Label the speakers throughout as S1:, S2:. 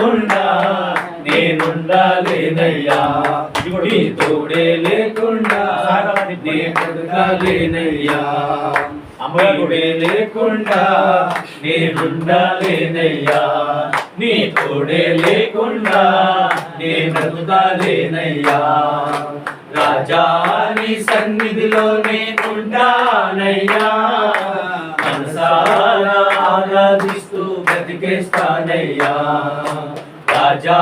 S1: లేకుండా నేనుండాలేనయ్యా, నీ తోడే లేకుండా నే బ్రతకాలేనయ్యా, అమ్మడే లేకుండా నేనుండాలేనయ్యా, నీ తోడే లేకుండా నే బ్రతకాలేనయ్యా. రాజా నీ సన్నిధిలో నేనుండానయ్యా, మనసారా ఆరాధిస్తూ బ్రతికేస్తానయ్యా. రాజా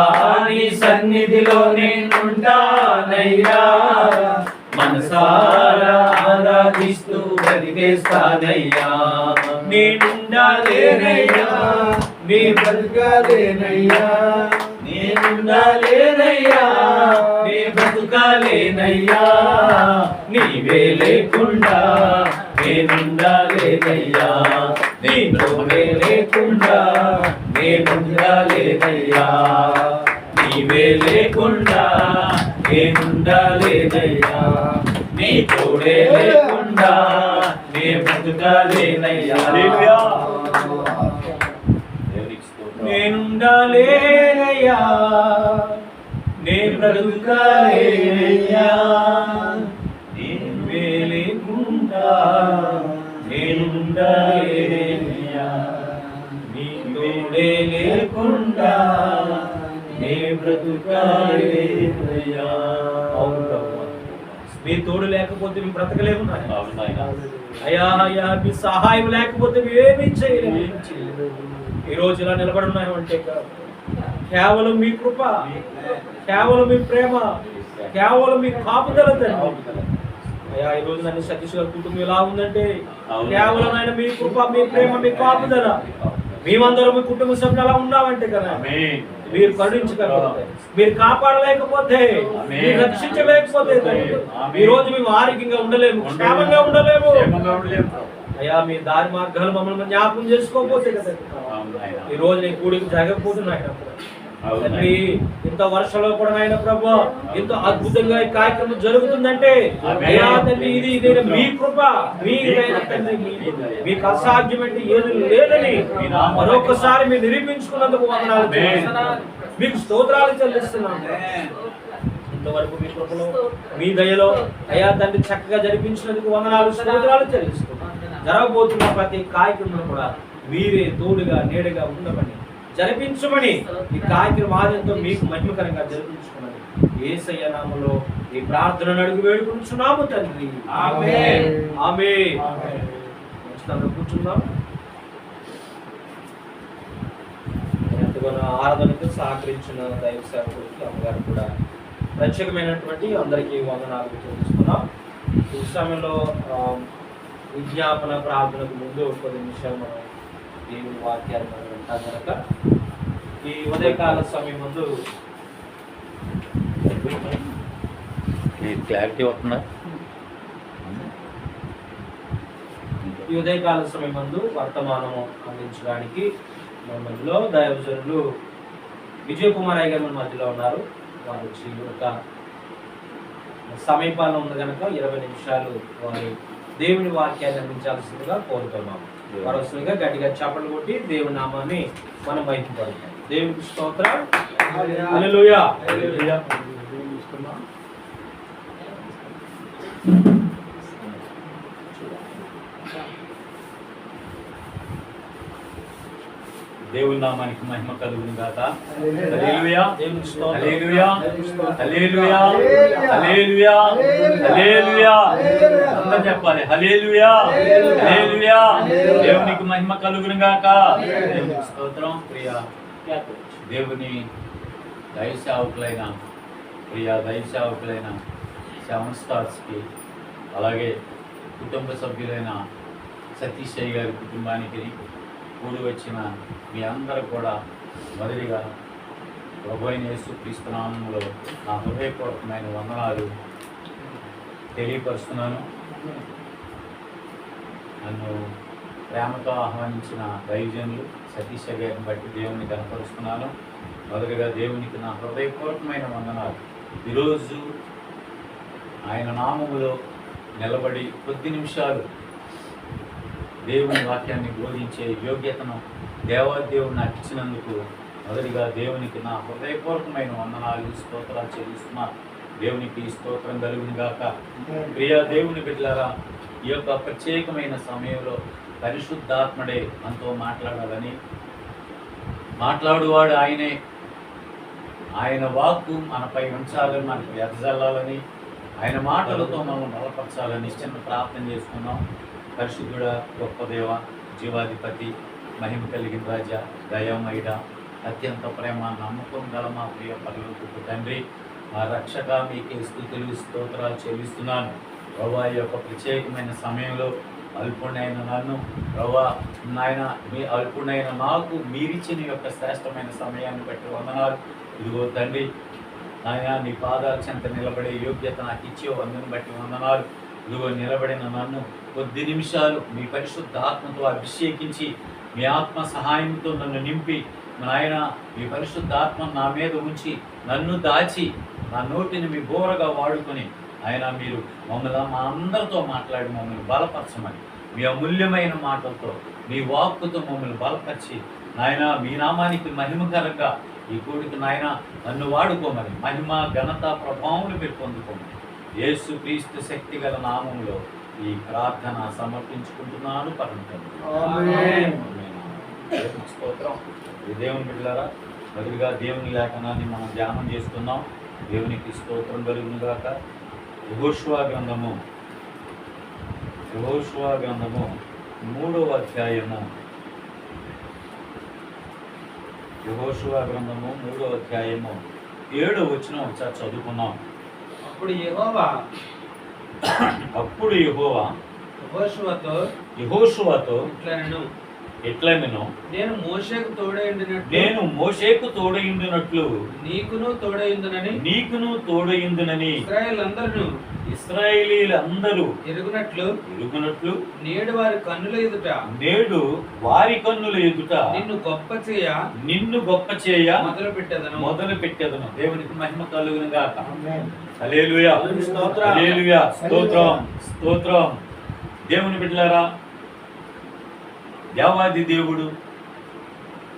S1: నీ సన్నిధిలో నేనుండానయ్యా, మనసారా ఆరాధిస్తూ బ్రతికేస్తానయ్యా. నేనుండాలేనయ్యా, నీ బ్రతకాలేనయ్యా, నేనుండాలేనయ్యా, నీ బ్రతకాలేనయ్యా, నీవే లేకుండా నేనుండాలేనయ్యా, నీ తోడే లేకుండా నేనుండాలేనయ్యా, నీవే లేకుండా నేనుండాలేనయ్యా, నీ తోడే లేకుండా నే బ్రతకాలేనయ్యా. నేనుండాలేనయ్యా, నే బ్రతకాలేనయ్యా, నీవే లేకుండా నేనుండాలేనయ్యా, నీ తోడే లేకుండా నే బ్రతకాలేనయ్యా. మీ తోడు లేకపోతే మీ బ్రతకలేము అయ్యా, అయ్యా మీ సహాయం లేకపోతే ఏమీ చేయలేము. ఈ రోజు ఇలా నిలబడి ఉన్నామంటే కేవలం మీ కృప, కేవలం మీ ప్రేమ, కేవలం మీ కాపుదల తండ్రి. అయ్యా ఈ రోజు నన్ను సతీష్ గారి కుటుంబం ఎలా ఉందంటే కేవలం ఆయన మీ కృప, మీ ప్రేమ, మీ కాపుదల. మేమందరం మీ కుటుంబ సభ్యులు అలా ఉన్నామంటే కదా, మీరు కరుణించకపోతే, మీరు కాపాడలేకపోతే, మీరు రక్షించలేకపోతే ఈ రోజు మేము ఆరోగ్యంగా ఉండలేము, క్షేమంగా ఉండలేము. అయ్యా మీ దారి మార్గాలు మమ్మల్ని జ్ఞాపకం చేసుకోకపోతే కదా ఈ రోజు నీ కూడికి జరగకపోతున్నాయి. తండ్రి ఇంత వర్షంలో కూడా ఆయన ప్రభు ఎంతో అద్భుతంగా ఈ కార్యక్రమం జరుగుతుందంటే అయ్యా తండ్రి ఇది మీ కృప, తండ్రి మీకు అసాధ్యం అంటే ఏది లేదని మరొకసారి మీరు నిరూపించుకున్నందుకు వందనాలు, మీకు స్తోత్రాలు చెల్లిస్తున్నాము. ఇంతవరకు మీ కృపలో మీ దయలో అయ్యా తండ్రి చక్కగా జరిపించినందుకు వందనాలు, స్తోత్రాలు చెల్లిస్తున్నాం. జరగబోతున్న ప్రతి కార్యక్రమం కూడా మీరే తోడుగా నీడగా ఉండమని జరిపించమని ఈ కార్యక్రమం ఆనందంతో మీకు మహిమకరంగా జరిపించుకోమని యేసయ్య నామములో ఈ ప్రార్థనను అడిగి వేడుకుంటున్నాము తండ్రి. ఆమేన్ ఆమేన్. కూర్చుందాం. ఎంతగానో ఆరాధనకు సహకరించిన దైవ సేవకుడికి అమ్మగారు కూడా ప్రత్యేకమైనటువంటి అందరికీ వందనాలు తెలుసుకున్నాం. ఈ సమయంలో విజ్ఞాపన ప్రార్థనకు ముందు 10 నిమిషాలు మనం దేవుని వాక్యాన్ని మనం వింటాం కనుక ఈ ఉదయకాల సమయం ముందు
S2: క్లారిటీ అవుతుందా?
S1: ఈ ఉదయకాల సమయం ముందు వర్తమానము అందించడానికి మన మధ్యలో దైవజనులు విజయ్ కుమార్ అయ్య గారు మన మధ్యలో ఉన్నారు. వారు ఒక సమీపాలన ఉంది కనుక 20 నిమిషాలు వారి దేవుని వాక్యాన్ని అందించాల్సిందిగా కోరుతున్నాము. వరుసగా గట్టిగా చప్పట్లు కొట్టి దేవుని నామాన్ని మనం మహిమపడతాం. దేవునికి స్తోత్రం. హల్లెలూయా.
S2: దేవుని నామానికి మహిమ కలుగును గాక. హల్లెలూయా. దేవునికి స్తోత్రం. హల్లెలూయా. హల్లెలూయా. హల్లెలూయా. హల్లెలూయా. అందరూ చెప్పాలి హల్లెలూయా. హల్లెలూయా. దేవునికి మహిమ కలుగును గాక. దేవునికి స్తోత్రం. ప్రియ దేవుని దైవ సేవకులైన సెవెన్ స్టార్స్కి అలాగే కుటుంబ సభ్యులైన సతీష్ అయ్య గారి కుటుంబానికి కూడి వచ్చిన మీ అందరూ కూడా మొదటిగా ప్రభువైన యేసుక్రీస్తు నామములో నా హృదయపూర్వకమైన వందనాలు తెలియపరుస్తున్నాను. నన్ను ప్రేమతో ఆహ్వానించిన దైవజనులు సతీష్ గారిని బట్టి దేవుని కనపరుస్తున్నాను. మొదటిగా దేవునికి నా హృదయపూర్వకమైన వందనాలు. ఈరోజు ఆయన నామములో నిలబడి కొద్ది నిమిషాలు దేవుని వాక్యాన్ని బోధించే యోగ్యతను దేవాదేవుడు నాకు ఇచ్చినందుకు మొదటిగా దేవునికి నా హృదయపూర్వకమైన వందనాలు స్తోత్రాలు చెల్లిస్తున్నాను. దేవునికి స్తోత్రం కలుగును గాక. ప్రియ దేవుని బిడ్డలారా, ఈ యొక్క ప్రత్యేకమైన సమయంలో పరిశుద్ధాత్ముడే మనతో మాట్లాడాలని, మాట్లాడువాడు ఆయనే, ఆయన వాక్కు మనపై ఉంచాలని, మనకు ఎదజల్లాలని, ఆయన మాటలతో మనం బలపరచాలని చిన్న ప్రార్థన చేసుకున్నాం. పరిశుద్ధుడా, గొప్ప దేవ, జీవాధిపతి, మహిమ కలిగిన రాజా, దయామయుడ, అత్యంత ప్రేమ నమ్మకం గల మా ప్రియ పరలోకపు తండ్రి, మా రక్షక, మీకే స్తుతులు స్తోత్రాలు చెల్లిస్తున్నాను. ప్రభువా, ఈ యొక్క ప్రత్యేకమైన సమయంలో అల్పుడైన నన్ను, ప్రభువా నాయన, మీ అల్పుడైన నాకు మీరిచ్చిన యొక్క శ్రేష్టమైన సమయాన్ని బట్టి వందనాలు. ఇదిగో తండ్రి నాయన, నీ పాదాల చెంత నిలబడే యోగ్యత నాకు ఇచ్చే అందుని బట్టి వందనాలు. ఇదిగో నిలబడిన నన్ను కొద్ది నిమిషాలు మీ పరిశుద్ధ ఆత్మతో అభిషేకించి, మీ ఆత్మ సహాయంతో నన్ను నింపి, నాయన మీ పరిశుద్ధ ఆత్మ నా మీద ఉంచి నన్ను దాచి నా నోటిని మీ బోరగా వాడుకొని ఆయన మీరు మమ్మల్ని మా అందరితో మాట్లాడి మమ్మల్ని బలపరచమని, మీ అమూల్యమైన మాటలతో మీ వాక్కుతో మమ్మల్ని బలపరిచి నాయన మీ నామానికి మహిమకరంగా ఈ కూడికి నాయన నన్ను వాడుకోమని, మహిమ ఘనత ప్రభావం మీరు పొందుకోమని యేసు క్రీస్తు శక్తి గల నామంలో ఈ ప్రార్థన సమర్పించుకుంటున్నాను. స్తోత్రం. ఈ దేవుని బిడ్డలారా, మొదటిగా దేవుని లేఖనాన్ని మనం ధ్యానం చేస్తున్నాం. దేవునికి స్తోత్రం కలుగును గాక. యెహోషువ గ్రంథము 3వ అధ్యాయము, యెహోషువ గ్రంథము 3వ అధ్యాయము 7వ వచనం ఒకసారి చదువుకున్నాం.
S1: అప్పుడు యెహోవా
S2: యెహోషువతో ఇట్లనెను,
S1: నేను
S2: మోషేకు తోడయుండినట్లు
S1: నీకును
S2: తోడయుందునని ఇశ్రాయేలీయులందరూ ఎరుగునట్లు
S1: నేడు
S2: వారి కన్నుల ఎదుట నిన్ను గొప్ప చేయ మొదలు పెట్టెదను. దేవునికి మహిమ కలుగును గాక. హల్లెలూయా, హల్లెలూయా, స్తోత్రం, స్తోత్రం. దేవుని బిడ్డలారా, దేవాది దేవుడు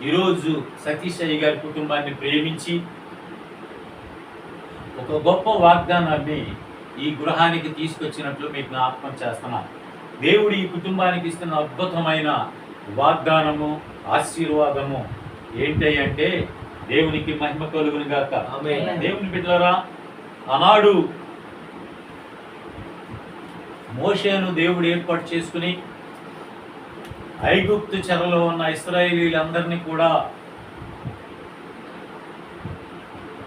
S2: ఈరోజు సతీష్ అయ్య గారి కుటుంబాన్ని ప్రేమించి ఒక గొప్ప వాగ్దానాన్ని ఈ గృహానికి తీసుకొచ్చినట్లు మీకు జ్ఞాపకం చేస్తున్నాను. దేవుడు ఈ కుటుంబానికి ఇస్తున్న అద్భుతమైన వాగ్దానము, ఆశీర్వాదము ఏంటంటే దేవునికి మహిమ కలుగును గాక. దేవుని బిడ్డలారా, ఆనాడు మోషేను దేవుడు ఏర్పాటు చేసుకుని ఐగుప్తు చెరలో ఉన్న ఇశ్రాయేలీయులందరినీ కూడా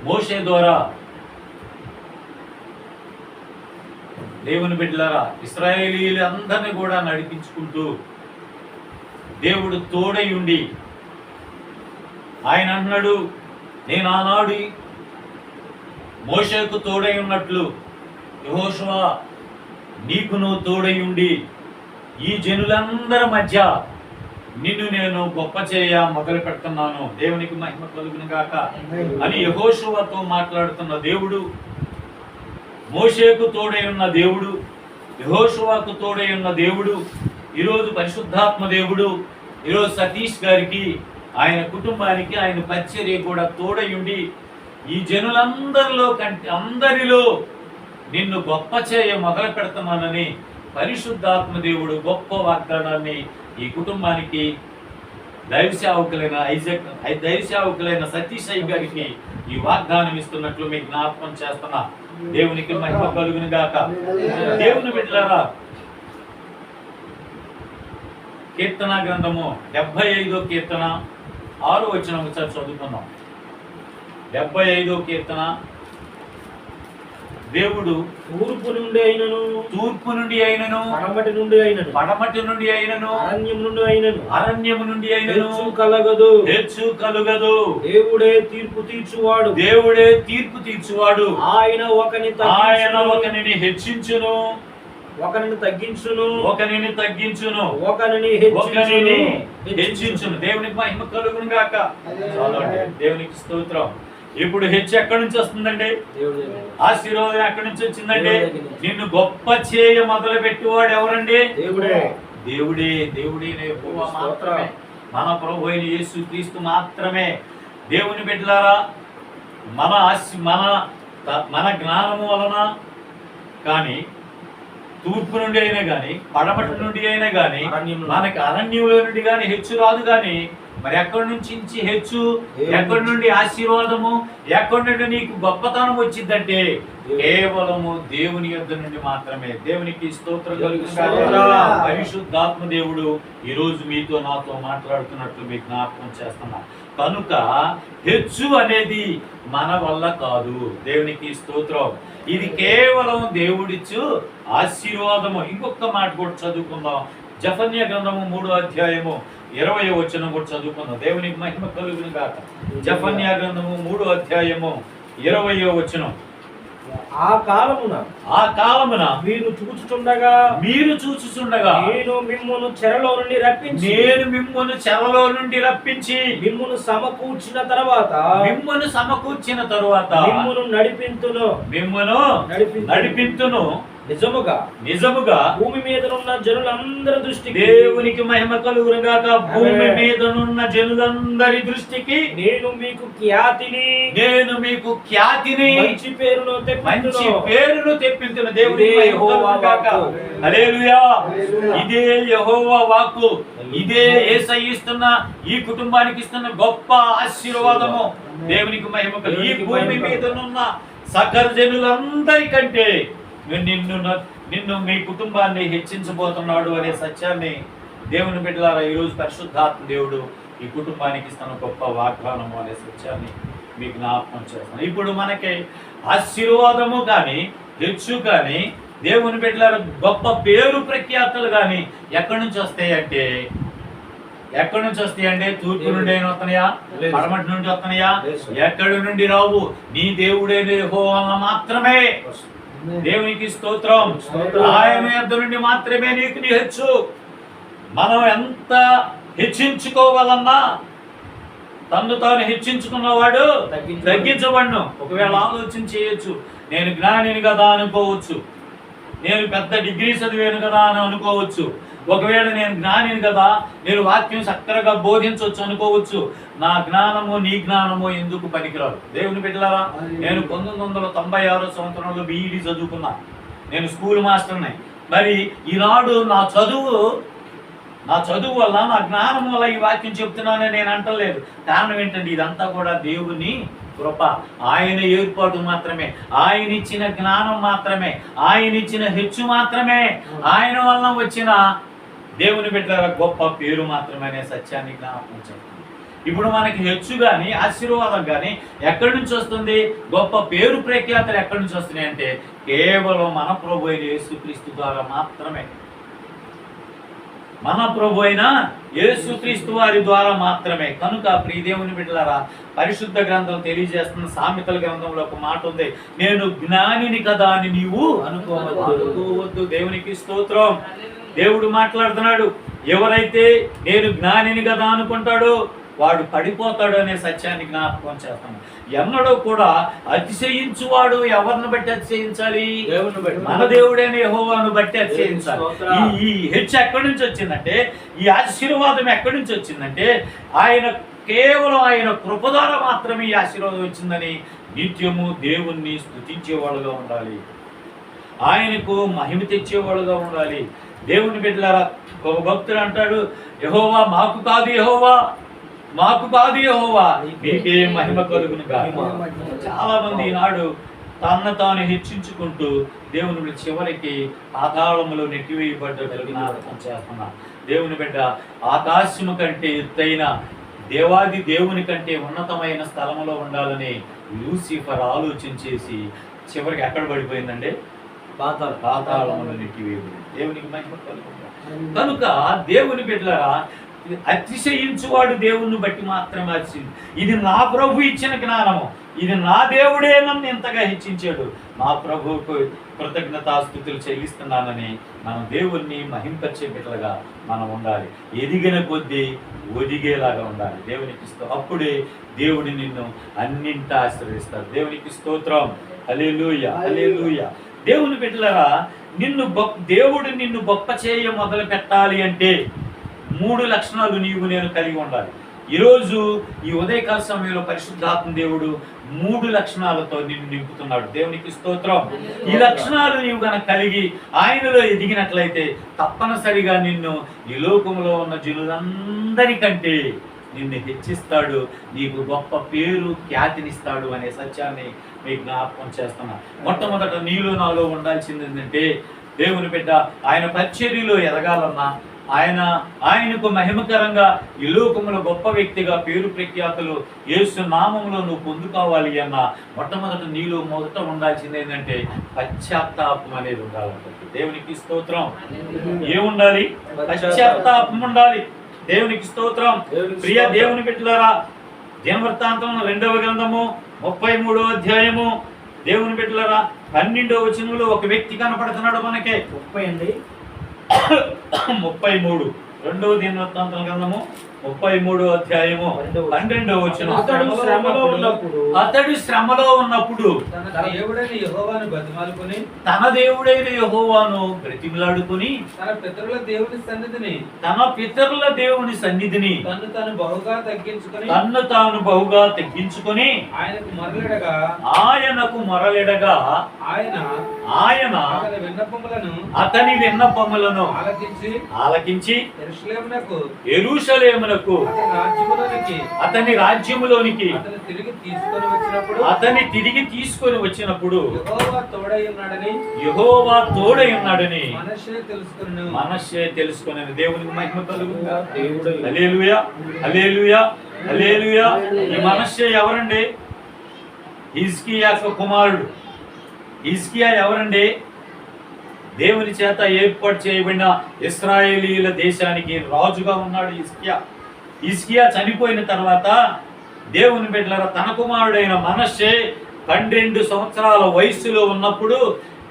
S2: మోషే ద్వారా, దేవుని బిడ్డలారా, ఇశ్రాయేలీయులందరినీ కూడా నడిపించుకుంటూ దేవుడు తోడై ఉండి ఆయన అన్నాడు, నేను ఆనాడు మోషేకు తోడై ఉన్నట్లు యెహోషువ నీకును తోడై ఉండి ఈ జనులందరి మధ్య నిన్ను నేను గొప్ప చేయ మొదలు పెడుతున్నాను. దేవునికి మహిమ కలుగును గాక అని యెహోషువతో మాట్లాడుతున్న దేవుడు, మోషేకు తోడై ఉన్న దేవుడు, యెహోషువకు తోడై ఉన్న దేవుడు, ఈరోజు పరిశుద్ధాత్మ దేవుడు ఈరోజు సతీష్ గారికి, ఆయన కుటుంబానికి, ఆయన పరిచర్య కూడా తోడై ఉండి ఈ జనులందరిలో అందరిలో నిన్ను గొప్ప చేయ మొదలు పెడుతున్నానని పరిశుద్ధాత్మ దేవుడు గొప్ప వాగ్దానాన్ని ఈ కుటుంబానికి, దైవసేవకులైన సతీష్ అయ్య గారికి ఈ వాగ్దానం ఇస్తున్నట్లు మీకు జ్ఞాపకం చేస్తున్నా. దేవునికి మహిమ కలుగును గాక. దేవుని బిడ్డలారా, కీర్తన గ్రంథము 75వ కీర్తన 6వ వచనం ఒకసారి చదువుకున్నాం. 75వ కీర్తన, దేవుడు తూర్పు నుండి అయినను పడమటి నుండి అయినను అరణ్యము నుండి అయినను హెచ్చు కలుగదు. దేవుడే తీర్పు తీర్చువాడు. ఆయన ఒకనిని హెచ్చించును, ఒకనిని తగ్గించును, ఒకనిని హెచ్చించును. దేవునికి మహిమ కలుగును గాక. దేవునికి స్తోత్రం. ఇప్పుడు హెచ్చు ఎక్కడి నుంచి వస్తుందండి? ఆశీర్వాదం ఎక్కడి నుంచి వచ్చిందండి? నిన్ను గొప్ప చేయ మొదలు పెట్టేవాడు ఎవరండి? దేవుడే. యెహోవా మాత్రమే, మన ప్రభు అయిన యేసు క్రీస్తు మాత్రమే దేవుని బిడ్డలారా, మన జ్ఞానము వలన కానీ, తూర్పు నుండి అయినా కానీ, పడమటి నుండి అయినా కానీ, మనకి అరణ్యంలో నుండి కానీ హెచ్చు రాదు. కానీ మరి ఎక్కడి నుంచి హెచ్చు, ఎక్కడి నుండి ఆశీర్వాదము, ఎక్కడి నుండి నీకు గొప్పతనం వచ్చిందంటే కేవలము దేవుని యొద్ద నుండి మాత్రమే. దేవునికి స్తోత్రం కలుగునుగాక. పరిశుద్ధాత్మ దేవుడు ఈరోజు మీతో నాతో మాట్లాడుతున్నట్లు మీకు జ్ఞాపకం చేస్తున్నా. కనుక హెచ్చు అనేది మన వల్ల కాదు. దేవునికి స్తోత్రం. ఇది కేవలం దేవుడిచ్చు ఆశీర్వాదము. ఇంకొక మాట కూడా చదువుకుందాం. జెఫన్యా గ్రంథము 3వ అధ్యాయము 20వ వచనం కూడా చదువుకుందాం. దేవునికి మహిమ కలుగును గాక. జెఫన్యా గ్రంథము 3వ అధ్యాయము 20వ వచనం.
S1: ఆ కాలమున మీరు చూచుచుండగా నేను మిమ్మును చెరలో నుండి రప్పించి మిమ్మును సమకూర్చిన తర్వాత మిమ్మును నడిపింతును నిజముగా భూమి మీదనున్న జనులందరి దృష్టికి. దేవునికి మహిమ కలుగును గాక. భూమి మీదనున్న జనులందరి దృష్టికి నేను మీకు ఖ్యాతిని మంచి పేరును తెప్పింతును. దేవునికి యెహోవా వాక్కు. హల్లెలూయా. ఇదే యెహోవా వాక్కు. ఇదే యేసయ్య ఇస్తున్న, ఈ కుటుంబానికి ఇస్తున్న గొప్ప ఆశీర్వాదము. దేవునికి మహిమ కలుగు. ఈ భూమి మీదనున్న సకల జనులందరికంటే నిన్ను మీ కుటుంబాన్ని హెచ్చించబోతున్నాడు అనే సత్యాన్ని దేవుని బిడ్డలారా ఈరోజు పరిశుద్ధాత్మ దేవుడు ఈ కుటుంబానికి ఇస్తున్న గొప్ప వాగ్దానము అనే సత్యాన్ని మీకు జ్ఞాపకం చేస్తాను. ఇప్పుడు మనకి ఆశీర్వాదము కానీ, హెచ్చు కానీ, దేవుని బిడ్డలారా గొప్ప పేరు ప్రఖ్యాతులు కానీ ఎక్కడి నుంచి వస్తాయంటే తూర్పు నుండి అయినా వస్తున్నాయా, పడమటి నుండి వస్తున్నాయా? ఎక్కడి నుండి రావు. నీ దేవుడైన యెహోవా మాత్రమే. దేవునికి స్తోత్రం. ఆయన యొద్ద నుండి మాత్రమే నీకు హెచ్చు. మనం ఎంత హెచ్చించుకోవాలన్నా తను తాను హెచ్చించుకున్నవాడు తగ్గించబడును. ఒకవేళ ఆలోచన చేయొచ్చు, నేను జ్ఞానిని కదా అనుకోవచ్చు, నేను పెద్ద డిగ్రీ చదివాను కదా అని అనుకోవచ్చు, ఒకవేళ నేను జ్ఞానిని కదా, నేను వాక్యం చక్కగా బోధించవచ్చు అనుకోవచ్చు. నా జ్ఞానము నీ జ్ఞానము ఎందుకు పనికిరాదు. దేవుని బిడ్డలారా, నేను 1996 సంవత్సరంలో బీఈడీ చదువుకున్నా. నేను స్కూల్ మాస్టర్ని. మరి ఈనాడు నా చదువు వల్ల, నా జ్ఞానం వల్ల ఈ వాక్యం చెప్తున్నానని నేను అంటలేదు. కారణం ఏంటంటే ఇదంతా కూడా దేవుని కృప, ఆయన ఏర్పాటు మాత్రమే, ఆయన ఇచ్చిన జ్ఞానం మాత్రమే, ఆయన ఇచ్చిన హెచ్చు మాత్రమే, ఆయన వల్ల వచ్చిన దేవుని బిడ్డల గొప్ప పేరు మాత్రమే అనే సత్యాన్ని జ్ఞాపకం చేస్తాం. ఇప్పుడు మనకి హెచ్చు కానీ, ఆశీర్వాదం కానీ ఎక్కడి నుంచి వస్తుంది? గొప్ప పేరు ప్రఖ్యాతలు ఎక్కడి నుంచి వస్తున్నాయి అంటే కేవలం మన ప్రభు అయిన యేసుక్రీస్తు ద్వారా మాత్రమే. మన ప్రభు అయిన యేసుక్రీస్తు వారి ద్వారా మాత్రమే. కనుక ప్రియ దేవుని బిడ్డలారా, పరిశుద్ధ గ్రంథం తెలియజేస్తున్న సామెతల గ్రంథంలో ఒక మాట ఉంది, నేను జ్ఞానిని కదా అని నీవు అనుకోవద్దు. దేవునికి స్తోత్రం. దేవుడు మాట్లాడుతున్నాడు. ఎవరైతే నేను జ్ఞానిని కదా అనుకుంటాడో వాడు పడిపోతాడు అనే సత్యాన్ని జ్ఞాపకం చేస్తాను. ఎన్నడూ కూడా అతిశయించువాడు ఎవరిని బట్టి అతిశయించాలి? మన దేవుడైన యెహోవాను బట్టి అతిశయించాలి. ఈ హెచ్చు ఎక్కడి నుంచి వచ్చిందంటే, ఈ ఆశీర్వాదం ఎక్కడి నుంచి వచ్చిందంటే కేవలం ఆయన కృప ద్వారా మాత్రమే ఈ ఆశీర్వాదం వచ్చిందని నిత్యము దేవుణ్ణి స్తుతించేవాళ్ళుగా ఉండాలి, ఆయనకు మహిమ తెచ్చేవాళ్ళుగా ఉండాలి. దేవుని బిడ్డలారా, ఒక భక్తుడు అంటాడు, యెహోవా మాకు కాదు, యెహోవా మీకే మహిమ కలుగును గాక. చాలా మంది ఈనాడు తనను తాను హెచ్చించుకుంటూ దేవుని చివరికి పాతాళములో నెట్టివేయబడ్డట్లు జ్ఞాపకం చేస్తున్నా. దేవుని బిడ్డ, ఆకాశము కంటే ఎత్తైన దేవాది దేవుని కంటే ఉన్నతమైన స్థలంలో ఉండాలని లూసిఫర్ ఆలోచన చేసి చివరికి ఎక్కడ పడిపోయిందండి? పాతాళములో నెట్టివేయబడింది. దేవునికి మహిమ కలుగును. కనుక దేవుని బిడ్డలారా, అతిశయించువాడు దేవుణ్ణి బట్టి మాత్రమే అతిశయించు. ఇది నా ప్రభు ఇచ్చిన జ్ఞానము, ఇది నా దేవుడే నన్ను ఎంతగా హెచ్చించాడు, నా ప్రభువుకు కృతజ్ఞతాస్తుతులు చెల్లిస్తున్నానని మనం దేవుణ్ణి మహింపరిచే బిడ్డలుగా మనం ఉండాలి. ఎదిగిన కొద్దీ ఒదిగేలాగా ఉండాలి. దేవునికి అప్పుడే దేవుడు నిన్ను అన్నింటా ఆశీర్వదిస్తాడు. దేవునికి స్తోత్రం. హల్లెలూయా, హల్లెలూయా. దేవుని బిడ్డలారా, దేవుడు నిన్ను గొప్ప చేయ మొదలు పెట్టాలి అంటే 3 లక్షణాలు నేను కలిగి ఉండాలి.
S2: ఈరోజు ఈ ఉదయకాల సమయంలో పరిశుద్ధాత్మ దేవుడు 3 లక్షణాలతో నిన్ను నింపుతున్నాడు. దేవునికి స్తోత్రం. ఈ లక్షణాలు నీవు కనుక కలిగి ఆయనలో ఎదిగినట్లయితే తప్పనిసరిగా నిన్ను ఈ లోకంలో ఉన్న జనులందరికంటే నిన్ను హెచ్చిస్తాడు, నీకు గొప్ప పేరు ఖ్యాతినిస్తాడు అనే సత్యాన్ని మీకు జ్ఞాపకం చేస్తున్నా. మొట్టమొదట నీలో నాలో ఉండాల్సింది ఏంటంటే, దేవుని బిడ్డ ఆయన పరిచర్యలో ఎదగాలన్నా, ఆయనకు మహిమకరంగా ఈ లోకములో గొప్ప వ్యక్తిగా పేరు ప్రఖ్యాతులు యేసు నామములో నువ్వు పొందుకోవాలి అన్న మొట్టమొదట నీలో మొదట ఉండాల్సింది ఏంటంటే పశ్చాత్తాపం అనేది ఉండాలంటే. దేవునికి స్తోత్రం. ఏముండాలి? పశ్చాత్తాపం ఉండాలి. దేవునికి స్తోత్రం. ప్రియ దేవుని బిడ్డలారా, దినవృత్తాంతం 2వ గ్రంథము 33వ అధ్యాయము దేవుని బిడ్డలారా 12వ వచనంలో ఒక వ్యక్తి కనపడుతున్నాడు మనకి. 33 2వ దినవృత్తాంతం గ్రంథము 33వ అధ్యాయము 12వ వచనం. అతడు శ్రమలో ఉన్నప్పుడు
S3: తన దేవుడైన
S2: యెహోవాను బ్రతిమలాడుకొని
S3: తన పితరుల
S2: దేవుని సన్నిధిని
S3: తన్ను తాను బహుగా తగ్గించుకొని
S2: ఆయనకు మొరలెడగా ఆయన అతని విన్నపములను ఆలకించి యెరూషలేమునకు అతని రాజ్యములోనికి అతని తిరిగి తీసుకొని వచ్చినప్పుడు యెహోవా తోడై ఉన్నాడని మనష్షే తెలుసుకుని దేవునికి మహిమ కలుగుగా. హల్లెలూయా, హల్లెలూయా, హల్లెలూయా. ఈ మనష్షే ఎవరండి? హిజ్కియా కుమారుడు. హిజ్కియా ఎవరండి? దేవుని చేత ఏర్పాటు చేయబడిన ఇశ్రాయేలీల దేశానికి రాజుగా ఉన్నాడు హిజ్కియా. హిజ్కియా చనిపోయిన తర్వాత దేవుని బిడ్డలారా తన కుమారుడైన మనష్షే 12 సంవత్సరాల వయస్సులో ఉన్నప్పుడు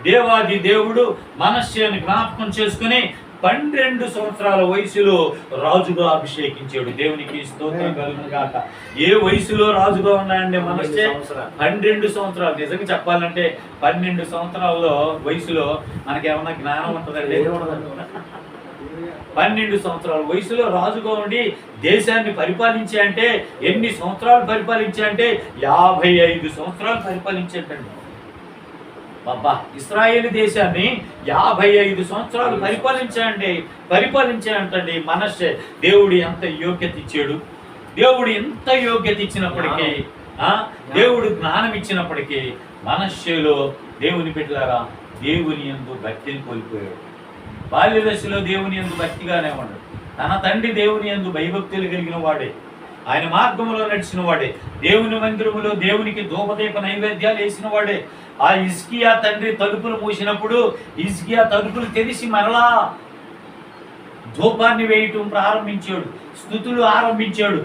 S2: దేవాది దేవుడు మనష్షేను జ్ఞాపకం చేసుకుని 12 సంవత్సరాల వయసులో రాజుగా అభిషేకించాడు. దేవునికి స్తోత్రం కలుగును గాక. ఏ వయసులో రాజుగా ఉన్నాడండి మనష్షే? 12 సంవత్సరాలు. నిజంగా చెప్పాలంటే 12 సంవత్సరాల వయసులో మనకి ఏమన్నా జ్ఞానం ఉంటుందండి? 12 సంవత్సరాల వయసులో రాజుగా ఉండి దేశాన్ని పరిపాలించే అంటే ఎన్ని సంవత్సరాలు పరిపాలించే అంటే 55 సంవత్సరాలు పరిపాలించేటండి. బాబా, ఇశ్రాయేలు దేశాన్ని 55 సంవత్సరాలు పరిపాలించాడంటండి మనష్షే. దేవుడు ఎంత యోగ్యత ఇచ్చాడు. దేవుడు ఎంత యోగ్యత ఇచ్చినప్పటికీ, దేవుడు జ్ఞానం ఇచ్చినప్పటికీ మనష్షేలో దేవుని బిడ్డలారా దేవుని యందు భక్తిని కోల్పోయాడు. బాల్య దశలో దేవుని యందు భక్తిగానే ఉన్నాడు. తన తండ్రి దేవుని యందు భయభక్తులు కలిగిన వాడే, ఆయన మార్గంలో నడిచిన వాడే, దేవుని మందిరములో దేవునికి ధూపదీప నైవేద్యాలు వేసిన వాడే. ఆ హిజ్కియా తండ్రి తలుపులు మూసినప్పుడు హిజ్కియా తలుపులు తెరిచి మరలా ధూపాన్ని వేయటం ప్రారంభించాడు, స్తుతులు ఆరంభించాడు.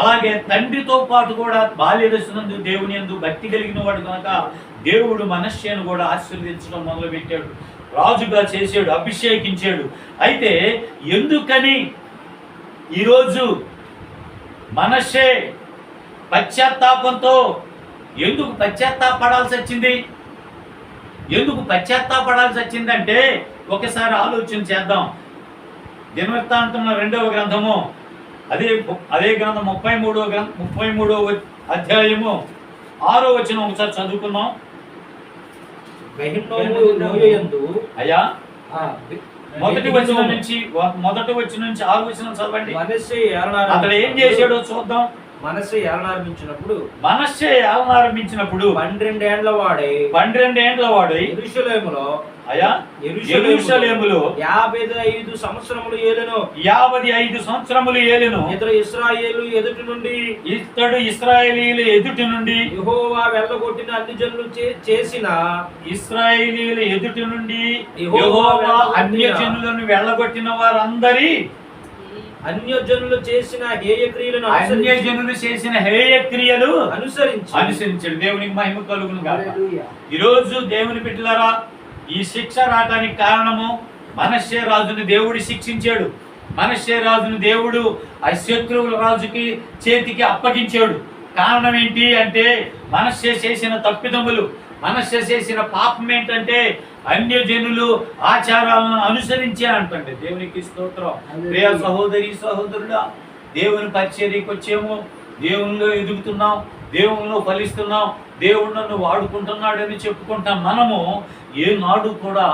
S2: అలాగే తండ్రితో పాటు కూడా బాల్య దశనందు దేవుని యందు భక్తి కలిగిన వాడు కనుక దేవుడు మనష్షేను కూడా ఆశీర్వదించడం మొదలుపెట్టాడు, రాజుగా చేశాడు, అభిషేకించాడు. అయితే ఎందుకని ఈరోజు మనష్షే పశ్చాత్తాపంతో ఎందుకు పశ్చాత్తాపడాల్సి వచ్చింది? ఎందుకు పశ్చాత్తాపడాల్సి వచ్చిందంటే ఒకసారి ఆలోచన చేద్దాం. దినవృత్తాంతంలో 2వ గ్రంథము అదే గ్రంథం 33వ అధ్యాయము 6వ వచనం ఒకసారి చదువుకుందాం. అయ్యా మొదటి వచనం నుంచి 6వ వచనం చదవండి. అతడు ఏం చేశాడో చూద్దాం.
S1: మనష్షే ఏలనారంభించినప్పుడు
S2: 12 ఏండ్ల వాడై యెరూషలేములో
S1: 55 సంవత్సరములు ఏలెను. ఇతడు ఇశ్రాయేలీయుల ఎదుటి నుండి యెహోవా వెళ్ళగొట్టిన అన్ని జనులు చేసిన
S2: అన్యజనులను వెళ్ళగొట్టిన వారందరి
S1: అన్యజనులు చేసిన హేయ క్రియలు
S2: అనుసరించాడు. దేవునికి మహిమ కలుగును గాక. ఈరోజు దేవుని బిడ్డలారా ఈ శిక్ష రావడానికి కారణము మనష్షే రాజుని దేవుడు శిక్షించాడు. మనష్షే రాజుని దేవుడు ఆ శత్రువుల రాజుకి చేతికి అప్పగించాడు. కారణం ఏంటి అంటే మనష్షే చేసిన తప్పిదములు, మనష్షే చేసిన పాపం ఏంటంటే అన్యజనులు ఆచారాలను అనుసరించే అంటండి. దేవునికి స్తోత్రం. ప్రియ సహోదరి సహోదరుడా, దేవుని పరిచర్యకి వచ్చాము, దేవునిలో ఎదుగుతున్నాం, దేవునిలో ఫలిస్తున్నాం, దేవుడు నన్ను వాడుకుంటున్నాడని చెప్పుకుంటాం. మనము ఏనాడు కూడా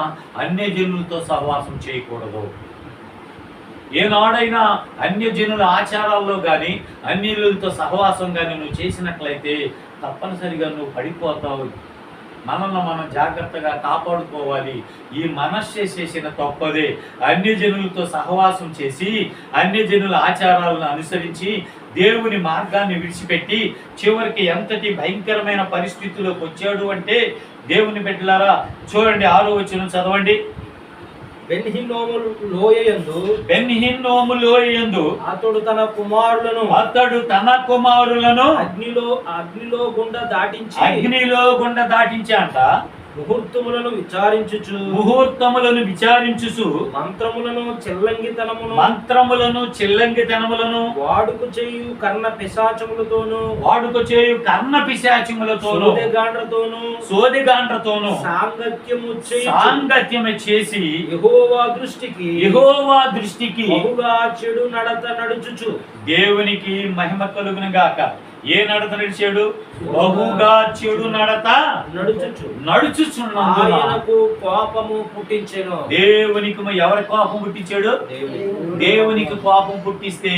S2: అన్యజనులతో సహవాసం చేయకూడదు. ఏనాడైనా అన్యజనుల ఆచారాల్లో కానీ అన్యులతో సహవాసం కానీ నువ్వు చేసినట్లయితే తప్పనిసరిగా నువ్వు పడిపోతావు. మనల్ని మనం జాగ్రత్తగా కాపాడుకోవాలి. ఈ మనస్సే చేసిన తప్పదే. అన్యజనులతో సహవాసం చేసి అన్యజనుల ఆచారాలను అనుసరించి దేవుని మార్గాన్ని విడిచిపెట్టి చివరికి ఎంతటి భయంకరమైన పరిస్థితుల్లోకి వచ్చాడు అంటే, దేవుని బిడ్డలారా చూడండి, 6వ వచనం చదవండి.
S1: బెన్ హిన్నోము లోయయందు అతడు తన కుమారులను అగ్నిలో గుండ దాటించి అంట ముహూర్తములను విచారించుచు మంత్రములను చెల్లంగితనములను వాడుక చేయు కర్ణ పిశాచములతోను సోదిగాండ్రతోను సాంగత్యము చేసి యెహోవా దృష్టికి బహుగా చెడు నడత నడుచుచు. దేవునికి మహిమ కలుగును గాక. ఏ నడత నడిచాడు? బహుగా చెడు నడత నడుచుచున్నందుకు కోపము పుట్టించెను. దేవునికి ఎవరి కోపం పుట్టించాడు? దేవునికి కోపం పుట్టిస్తే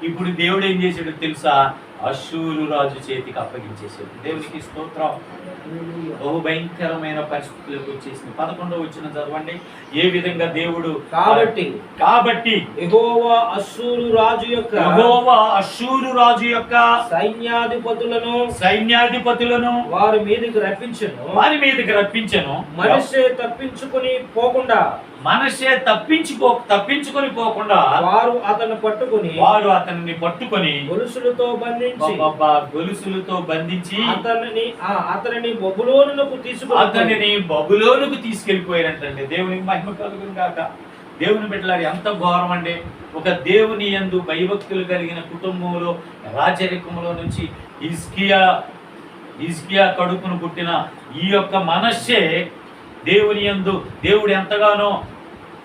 S1: ఇప్పుడు దేవుడు ఏం చేశాడు తెలుసా? అష్షూరు రాజు చేతికి అప్పగించేశాడు. దేవునికి స్తోత్రం. బహు భయంకరమైన పరిస్థితులకు వచ్చేసింది. 11వ వచనం చదవండి. ఏ విధంగా దేవుడు కాబట్టి యెహోవా అష్షూరు రాజు యొక్క సైన్యాధిపతులను వారి మీదకి రప్పించెను. మనష్షే తప్పించుకొని పోకుండా వారు అతన్ని పట్టుకొని గొలుసులతో బంధించి అతనిని బబులోనుకు తీసుకెళ్లిపోయారంటండి. దేవునికి మహిమ కలుగును గాక. దేవుని బిడ్డలారు ఎంత ఘోరం అండి. ఒక దేవుని యందు భయభక్తులు కలిగిన కుటుంబంలో రాజరికంలో నుంచి హిజ్కియా కడుపును పుట్టిన ఈ యొక్క మనష్షే దేవుని యందు దేవుడు ఎంతగానో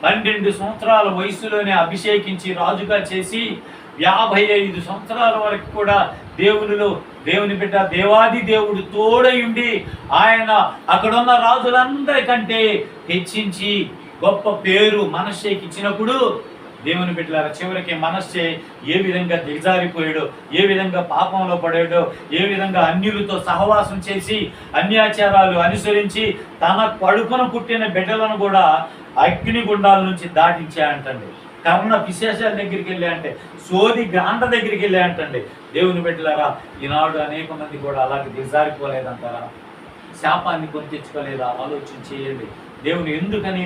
S1: 12 సంవత్సరాల వయసులోనే అభిషేకించి రాజుగా చేసి 55 సంవత్సరాల వరకు కూడా దేవుని బిడ్డ దేవాది దేవుడు తోడయుండి ఆయన అక్కడున్న రాజులందరికంటే హెచ్చించి గొప్ప పేరు మనష్షేకి ఇచ్చినప్పుడు, దేవుని బిడ్డలారా చివరికి మనష్షే ఏ విధంగా దిగజారిపోయాడో, ఏ విధంగా పాపంలో పడాడో, ఏ విధంగా అన్యులతో సహవాసం చేసి అన్యాచారాలు అనుసరించి తన కడుపున పుట్టిన బిడ్డలను కూడా అగ్నిగుండాల నుంచి దాటించాయంటండి. కర్ణ పిశాచాల దగ్గరికి వెళ్ళా అంటే, సోది గాండ దగ్గరికి వెళ్ళా అంటండి. దేవుని బిడ్డలారా ఈనాడు అనేక మంది కూడా అలాగే దిగజారిపోలేదంటారా? శాపాన్ని కొని తెచ్చుకోలేదా? ఆలోచన చేయండి. దేవుని ఎందుకని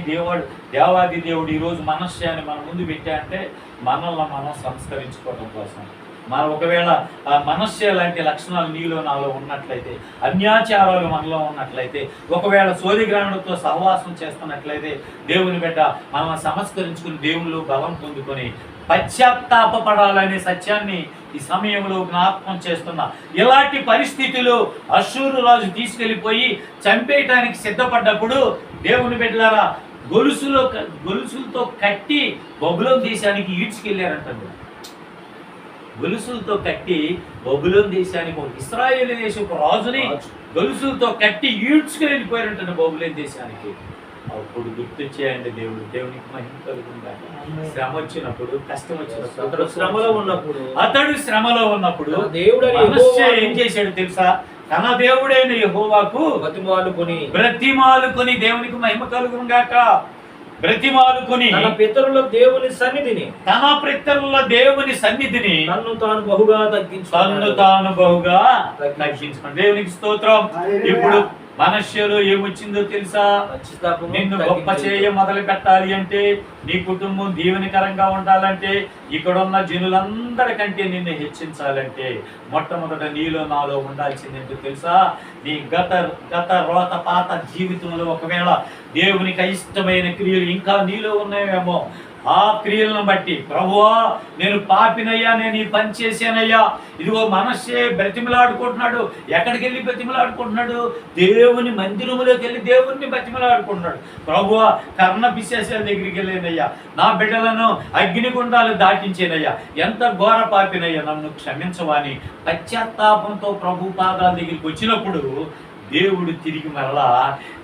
S1: దేవాది దేవుడు ఈరోజు మనశ్శాన్ని మన ముందు పెట్టాయంటే మనల్ని మనం సంస్కరించుకోవడం కోసం. మనం ఒకవేళ ఆ మనశ్శ లాంటి లక్షణాలు నీలో నాలో ఉన్నట్లయితే, అన్యాచారాలు మనలో ఉన్నట్లయితే, ఒకవేళ సోదిగ్రాణులతో సహవాసం చేస్తున్నట్లయితే, దేవుని బిడ్డ మనం సంస్కరించుకుని దేవుళ్ళు బలం పొందుకొని పశ్చాత్తాపడాలనే సత్యాన్ని ఈ సమయంలో జ్ఞాపకం చేస్తున్నా. ఇలాంటి పరిస్థితులు అష్షూరు రాజు తీసుకెళ్ళిపోయి చంపేయటానికి సిద్ధపడ్డప్పుడు దేవుని బిడ్డలారా గొలుసులతో కట్టి బబులోను దేశానికి ఈడ్చుకెళ్ళారంటండి. గొలుసులతో కట్టి బబులోను దేశానికి, ఇశ్రాయేలు దేశపు రాజుని గొలుసులతో కట్టి ఈడ్చుకుని వెళ్ళిపోయారంటండి బబులోను దేశానికి. అప్పుడు గుర్తొచ్చేయండి దేవునికి మహిమ కలుగుతుందా. శ్రమ వచ్చినప్పుడు, కష్టం వచ్చినప్పుడు, అతడు శ్రమలో ఉన్నప్పుడు దేవుడు ఏం చేశాడు తెలుసా? తన దేవుడైన యెహోవాకు బ్రతిమాలుకొని దేవునికి మహిమ కలుగును గాక. బ్రతిమాలుకొని తన పితరుల దేవుని సన్నిధిని తన్ను తాను బహుగా తగ్గించుకోండి. దేవునికి స్తోత్రం. ఇప్పుడు మనష్యలో ఏమొచ్చిందో తెలుసా? నిన్ను గొప్ప చేయ మొదలు పెట్టాలి అంటే, నీ కుటుంబం దీవెనకరంగా ఉండాలంటే, ఇక్కడున్న జనులందరికంటే నిన్ను హెచ్చించాలంటే మొట్టమొదట నీలో నాలో ఉండాల్సింది ఏంటో తెలుసా? నీ గత రోత పాత జీవితంలో ఒకవేళ దేవునికి అయిష్టమైన క్రియలు ఇంకా నీలో ఉన్నాయేమో,
S2: ఆ క్రియలను బట్టి ప్రభువా నేను పాపినయ్యా, నేను ఈ పని చేశానయ్యా, ఇదిగో మనస్సే బ్రతిమలాడుకుంటున్నాడు. ఎక్కడికి వెళ్ళి బ్రతిమలాడుకుంటున్నాడు? దేవుని మందిరములోకి వెళ్ళి దేవుణ్ణి బ్రతిమలాడుకుంటున్నాడు. ప్రభువా కర్ణ పిశాచాల దగ్గరికి వెళ్ళానయ్యా, నా బిడ్డలను అగ్నిగుండాలు దాటించేనయ్యా, ఎంత ఘోర పాపినయ్యా, నన్ను క్షమించవని పశ్చాత్తాపంతో ప్రభు పాదాల దగ్గరికి వచ్చినప్పుడు దేవుడు తిరిగి మరలా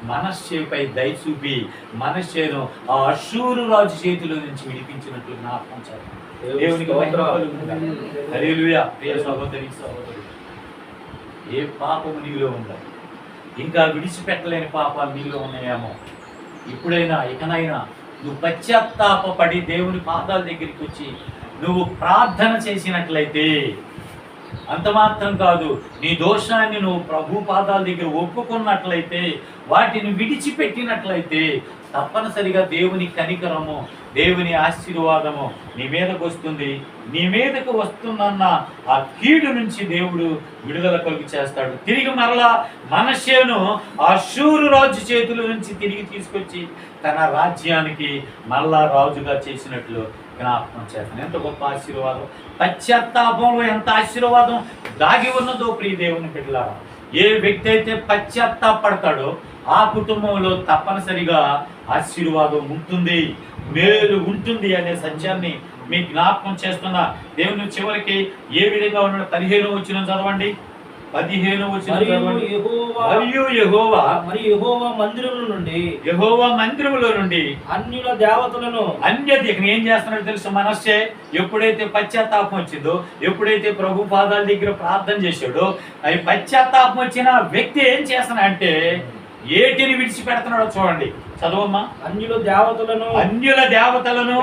S2: మనశ్శేపై దయ చూపి మనశ్శేను ఆ అష్షూరు రాజు చేతిలో నుంచి విడిపించినట్లు జ్ఞాపకం చేస్తాం. దేవునికి మహిమ కలుగును గాక. హల్లెలూయా. ప్రియ సహోదరి సహోదరుడు, ఏ పాపము నీలో ఉందా? ఇంకా విడిచిపెట్టలేని పాపాలు నీలో ఉన్నాయేమో. ఇప్పుడైనా ఇకనైనా నువ్వు పశ్చాత్తాపడి దేవుని పాదాల దగ్గరికి వచ్చి నువ్వు ప్రార్థన చేసినట్లయితే, అంత మాత్రం కాదు, నీ దోషాన్ని నువ్వు ప్రభు పాదాల దగ్గర ఒప్పుకున్నట్లయితే, వాటిని విడిచిపెట్టినట్లయితే తప్పనిసరిగా దేవుని కనికరము, దేవుని ఆశీర్వాదము నీ మీదకు వస్తుంది. నీ మీదకు వస్తుందన్న ఆ కీడు నుంచి దేవుడు విడుదల కలుగు చేస్తాడు. తిరిగి మరలా మనశ్శేను ఆ అష్షూరు రాజు చేతుల నుంచి తిరిగి తీసుకొచ్చి తన రాజ్యానికి మరలా రాజుగా చేసినట్లు జ్ఞాపకం చేస్తాను. ఎంత గొప్ప ఆశీర్వాదం! పశ్చాత్తాపంలో ఎంత ఆశీర్వాదం దాగి ఉన్నదో ప్రియ దేవుని బిడ్డలారా. ఏ వ్యక్తి అయితే పశ్చాత్తాపడతాడో ఆ కుటుంబంలో తప్పనిసరిగా ఆశీర్వాదం ఉంటుంది, మేలు ఉంటుంది అనే సత్యాన్ని మీ జ్ఞాపకం చేస్తున్నా. దేవుని చివరికి ఏ విధంగా ఉన్నాడు? 15వ వచనం చదవండి. 15వ వచనం చదవండి. యెహోవా మందిరములో నుండి
S1: అన్యుల దేవతలను
S2: ఇక్కడ ఏం చేస్తున్నాడు తెలుసు? మనస్సే ఎప్పుడైతే పశ్చాత్తాపం వచ్చిందో, ఎప్పుడైతే ప్రభు పాదాల దగ్గర ప్రార్థన చేశాడో, అవి పశ్చాత్తాపం వచ్చిన వ్యక్తి ఏం చేస్తున్నా అంటే ఏటిని విడిచిపెడుతున్నాడో చూడండి. చదవమ్మా.
S1: అన్యుల దేవతలను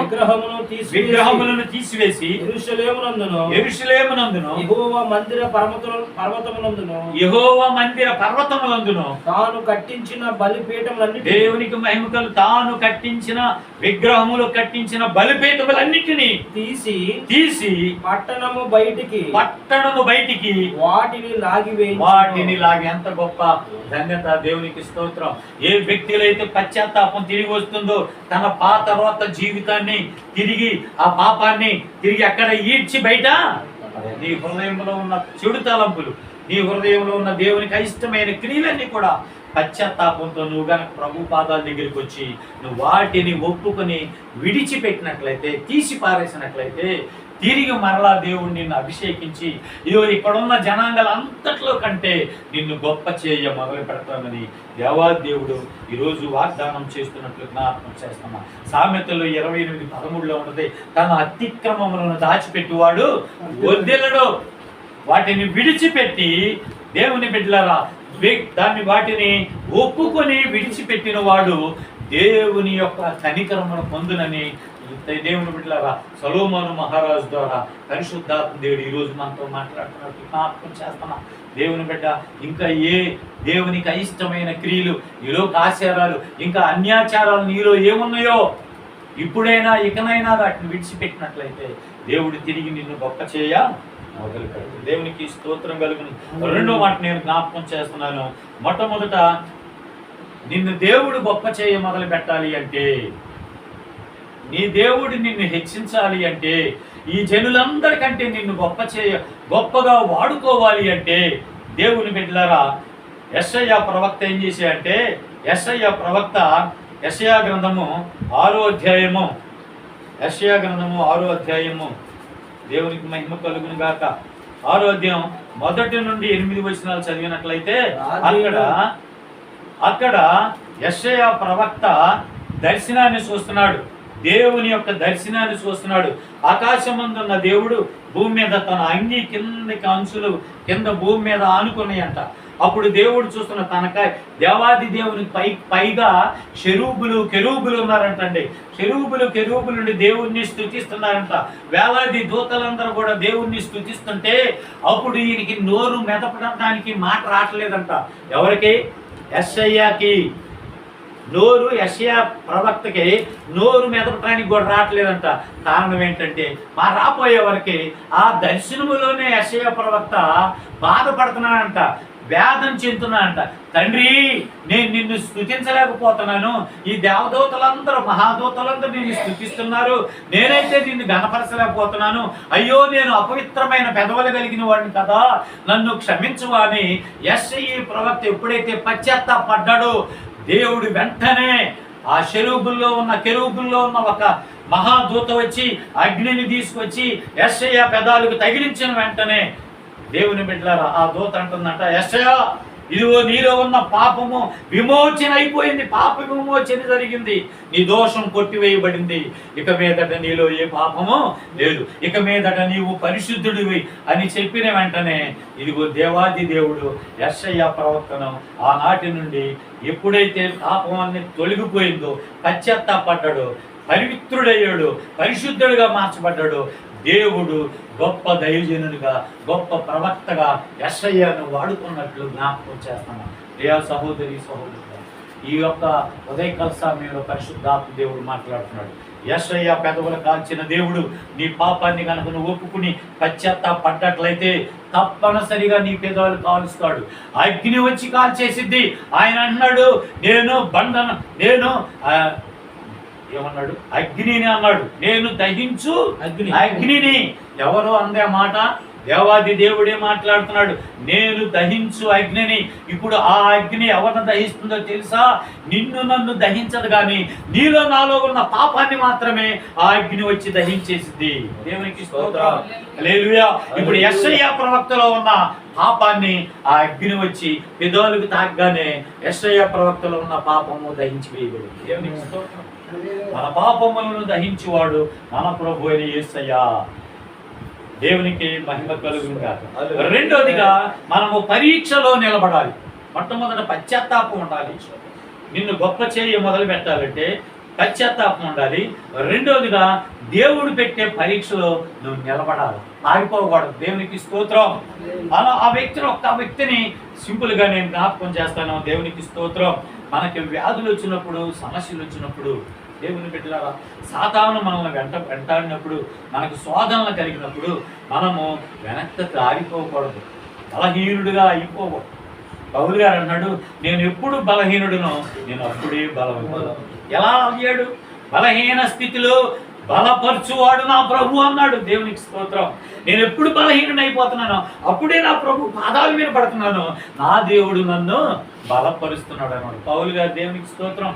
S2: విగ్రహములను తీసివేసి యెరూషలేమునందును
S1: యెహోవా మందిర పర్వతములందును తాను కట్టించిన బలిపీఠములన్నీ,
S2: దేవునికి మహిమకలు, తాను కట్టించిన విగ్రహములు కట్టించిన బలిపీఠములన్నిటినీ తీసి పట్టణము బయటికి వాటిని లాగి. ఎంత గొప్ప ధన్యత! దేవునికి స్తోత్రం. ఏ వ్యక్తిలో అయితే పశ్చాత్తాపం తిరిగి వస్తుందో, తన పాత రోత జీవితాన్ని తిరిగి, ఆ పాపాన్ని తిరిగి అక్కడ ఈడ్చి బయట, నీ హృదయంలో ఉన్న చెడు తలంపులు, నీ హృదయంలో ఉన్న దేవునికి అయిష్టమైన క్రియలన్నీ కూడా పశ్చాత్తాపంతో నువ్వు గనక ప్రభు పాదాల దగ్గరికి వచ్చి నువ్వు వాటిని ఒప్పుకొని విడిచిపెట్టినట్లయితే, తీసి పారేసినట్లయితే, తిరిగి మరలా దేవుడు నిన్ను అభిషేకించి ఇక్కడున్న జనాంగాలంతట్లో కంటే నిన్ను గొప్ప చేయ మొదలు పెడతామని దేవాదేవుడు ఈరోజు వాగ్దానం చేస్తున్నట్లు జ్ఞాపకం చేస్తున్నా. సామెతల్లో 28:13 ఉన్నది, తన అతిక్రమములను దాచిపెట్టువాడు వదిలడు, వాటిని విడిచిపెట్టి దేవుని బిడ్డలారా వాటిని ఒప్పుకొని విడిచిపెట్టిన వాడు దేవుని యొక్క కనికరమును పొందునని దేవుని బిడ్డలారా సొలొమోను మహారాజు ద్వారా పరిశుద్ధాత్మ దేవుడు ఈరోజు మనతో మాట్లాడుతున్నట్టు జ్ఞాపకం చేస్తున్నా. దేవుని బిడ్డ, ఇంకా ఏ దేవునికి అయిష్టమైన క్రియలు, ఈలోక ఆచారాలు, ఇంకా అన్యాచారాలు నీలో ఏమున్నాయో ఇప్పుడైనా ఇకనైనా వాటిని విడిచిపెట్టినట్లయితే దేవుడు తిరిగి నిన్ను గొప్ప చేయ మొదలు పెడతాడు. దేవునికి స్తోత్రం కలుగును. రెండో మాట నేను జ్ఞాపకం చేస్తున్నాను. మొట్టమొదట నిన్ను దేవుడు గొప్ప చేయ మొదలు పెట్టాలి అంటే, నీ దేవుడు నిన్ను హెచ్చించాలి అంటే, ఈ జనులందరికంటే నిన్ను గొప్పగా వాడుకోవాలి అంటే, దేవుని బిడ్డలారా యెషయా ప్రవక్త ఏం చేశాడంటే, యెషయా ప్రవక్త యెషయా గ్రంథము 6వ అధ్యాయము, యెషయా గ్రంథము 6వ అధ్యాయము, దేవునికి మహిమ కలుగును గాక. 6వ అధ్యాయం 1 నుండి 8 వచనాలు చదివినట్లయితే అక్కడ యెషయా ప్రవక్త దర్శనాన్ని చూస్తున్నాడు, దేవుని యొక్క దర్శనాన్ని చూస్తున్నాడు. ఆకాశమందున్న దేవుడు భూమి మీద తన అంగి కిందకి అంచులు కింద భూమి మీద ఆనుకున్నాయంట. అప్పుడు దేవుడు చూస్తున్న తనకాయ దేవాది దేవునికి పైగా కెరూబులు ఉన్నారంటండి. కెరూబులు నుండి దేవుణ్ణి స్తుతిస్తున్నారంట. వేలాది దూతలందరూ కూడా దేవుణ్ణి స్తుతిస్తుంటే అప్పుడు ఈయనకి నోరు మెదపడానికి మాట రావట్లేదంట. ఎవరికి? యెషయాకి. యెషయా ప్రవక్తకి నోరు మెదపడానికి కూడా రావట్లేదంట. కారణం ఏంటంటే, మా రాబోయే వరకు ఆ దర్శనములోనే యెషయా ప్రవక్త బాధపడుతున్నాడంట. వేదన చెందుతున్నానంట. తండ్రి, నేను నిన్ను స్తుతించలేకపోతున్నాను, ఈ దేవదూతలందరూ మహాదూతలందరూ నిన్ను స్తుతిస్తున్నారు, నేనైతే నిన్ను గణపరచలేకపోతున్నాను. అయ్యో, నేను అపవిత్రమైన పెదవులు కలిగిన వాడిని కదా, నన్ను క్షమించువా అని యెషయా ప్రవక్త ఎప్పుడైతే పశ్చాత్తాపడ్డాడో దేవుడు వెంటనే ఆ కెరూబుల్లో ఉన్న ఒక మహాదూత వచ్చి అగ్నిని తీసుకొచ్చి యెషయా పెదాలకు తగిలించిన వెంటనే దేవుని బిడ్డలారా ఆ దూత అంటుందంట, యెషయా, ఇదిగో నీలో ఉన్న పాపము విమోచన అయిపోయింది, పాప విమోచన జరిగింది, నీ దోషం కొట్టివేయబడింది, ఇక మీదట నీలో ఏ పాపము లేదు, ఇక మీదట నీవు పరిశుద్ధుడివి అని చెప్పిన వెంటనే ఇదిగో దేవాది దేవుడు యెషయా ప్రవక్తను ఆనాటి నుండి ఎప్పుడైతే పాపం అన్ని తొలగిపోయిందో, పశ్చాత్తాపడ్డాడో, పవిత్రుడయ్యాడు, పరిశుద్ధుడిగా మార్చబడ్డాడు, దేవుడు గొప్ప దైవజనుడిగా, గొప్ప ప్రవక్తగా యెషయాను వాడుకున్నట్లు జ్ఞాపకం చేస్తున్నాం. ప్రియా సహోదరి సహోదరుడు, ఈ యొక్క ఉదయకాల సమయంలో పరిశుద్ధాత్మ దేవుడు మాట్లాడుతున్నాడు. యెషయా పెదవులు కాల్చిన దేవుడు నీ పాపాన్ని కనుక నువ్వు ఒప్పుకుని పశ్చాత్తాపడ్డట్లయితే తప్పనిసరిగా నీ పెదవులు కాలుస్తాడు, అగ్ని వచ్చి కాల్చేసిద్ది. ఆయన అన్నాడు, నేను ఏమన్నాడు? అగ్నిని అన్నాడు, నేను దహించు అగ్నిని. ఎవరు అందే మాట? దేవాది దేవుడే మాట్లాడుతున్నాడు, నేను దహించు అగ్నిని. ఇప్పుడు ఆ అగ్ని ఎవరిని దహిస్తుందో తెలుసా? నిన్ను నన్ను దహించదు, కానీ నీలో నాలో ఉన్న పాపాన్ని మాత్రమే ఆ అగ్ని వచ్చి దహించేసింది. దేవునికి స్తోత్రం, హల్లెలూయా. ఇప్పుడు యెషయా ప్రవక్తలో ఉన్న పాపాన్ని ఆ అగ్ని వచ్చి పెదాలకు తాకగానే యెషయా ప్రవక్తలో ఉన్న పాపము దహించి వేయబడింది. దేవునికి స్తోత్రం. మన పాపములను దహించువాడు మన ప్రభు అయిన యేసయ్యా. దేవునికి మహిమ కలుగును గాక. రెండోదిగా మనము పరీక్షలో నిలబడాలి. మొట్టమొదట పశ్చాత్తాపం ఉండాలి. నిన్ను గొప్ప చేయ మొదలు పెట్టాలంటే పశ్చాత్తాపం ఉండాలి. రెండోదిగా దేవుడు పెట్టే పరీక్షలో నువ్వు నిలబడాలి, ఆగిపోకూడదు. దేవునికి స్తోత్రం. అలా ఆ వ్యక్తిని సింపుల్గా నేను జ్ఞాపకం చేస్తాను. దేవునికి స్తోత్రం. మనకి వ్యాధులు వచ్చినప్పుడు, సమస్యలు వచ్చినప్పుడు, దేవుని బిడ్డలారా, సాతాను మనల్ని వెంటాడినప్పుడు, మనకు శోధనలు కలిగినప్పుడు మనము వెనక్కి ఆగిపోకూడదు, బలహీనుడిగా అయిపోకూడదు. పౌలు గారు అన్నాడు, నేను ఎప్పుడు బలహీనుడునో నేను అప్పుడే బలవంతుడు. ఎలా అయ్యాడు? బలహీన స్థితిలో బలపరచువాడు నా ప్రభు అన్నాడు. దేవునికి స్తోత్రం. నేను ఎప్పుడు బలహీనుడు అయిపోతున్నానో అప్పుడే నా ప్రభు పాదాల మీద పడుతున్నాను, నా దేవుడు నన్ను బలపరుస్తున్నాడు అన్నాడు పౌలు గారు. దేవునికి స్తోత్రం.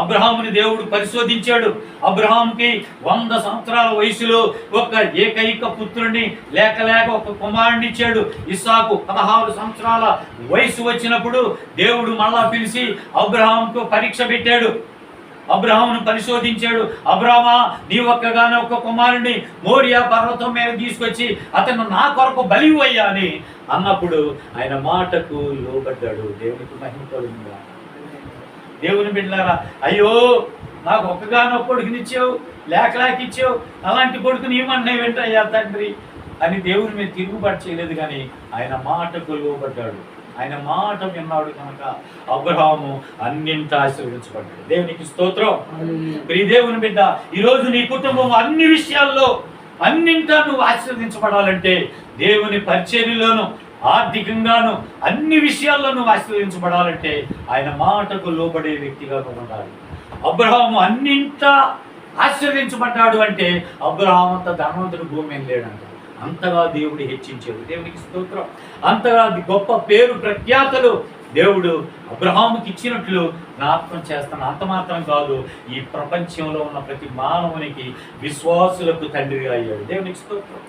S2: అబ్రహాముని దేవుడు పరిశోధించాడు. అబ్రహాముకి 100 సంవత్సరాల వయసులో ఒక ఏకైక పుత్రుడిని లేక ఒక కుమారుడిని ఇచ్చాడు. ఇస్సాకు 16 సంవత్సరాల వయసు వచ్చినప్పుడు దేవుడు మళ్ళా పిలిచి అబ్రహాముకు పరీక్ష పెట్టాడు. అబ్రహామును పరిశోధించాడు. అబ్రహామా, నీ ఒక్కగానే ఒక కుమారుడిని మోరియా పర్వతం మీద తీసుకొచ్చి అతను నా కొరకు బలివయ్యా అని అన్నప్పుడు ఆయన మాటకు లోబడ్డాడు. దేవునికి మహిమ కలుగును గాక. దేవుని బిడ్డలారా, అయ్యో నాకు ఒక్కగానొక్క కొడుకునిచ్చావు, లేక ఇచ్చావు, అలాంటి కొడుకుని ఏమన్నా వెంటయ్యా తండ్రి అని దేవుని మీద తిరుగుబాటు చేయలేదు, కానీ ఆయన మాటకు లోబడ్డాడు. ఆయన మాట విన్నాడు కనుక అబ్రహాము అన్నింటా ఆశీర్వదించబడ్డాడు. దేవునికి స్తోత్రం. ప్రియ దేవుని బిడ్డ, ఈరోజు నీ కుటుంబం అన్ని విషయాల్లో అన్నింటా నువ్వు ఆశీర్వదించబడాలంటే దేవుని పరిచర్యలోను, ఆర్థికంగాను, అన్ని విషయాల్లో నువ్వు ఆశీర్వదించబడాలంటే ఆయన మాటకు లోబడే వ్యక్తిగా ఉండాలి. అబ్రహాము అన్నింటా ఆశీర్వదించబడ్డాడు అంటే అబ్రహాము అంత ధనవంతుడు భూమి ఏం లేడంట. అంతగా దేవుడు హెచ్చించాడు. దేవునికి స్తోత్రం. అంతగా గొప్ప పేరు ప్రఖ్యాతలు దేవుడు అబ్రహాముకి ఇచ్చినట్లు జ్ఞాపకం చేస్తాను. అంత మాత్రం కాదు, ఈ ప్రపంచంలో ఉన్న ప్రతి మానవునికి విశ్వాసులకు తండ్రిగా అయ్యాడు. దేవునికి స్తోత్రం.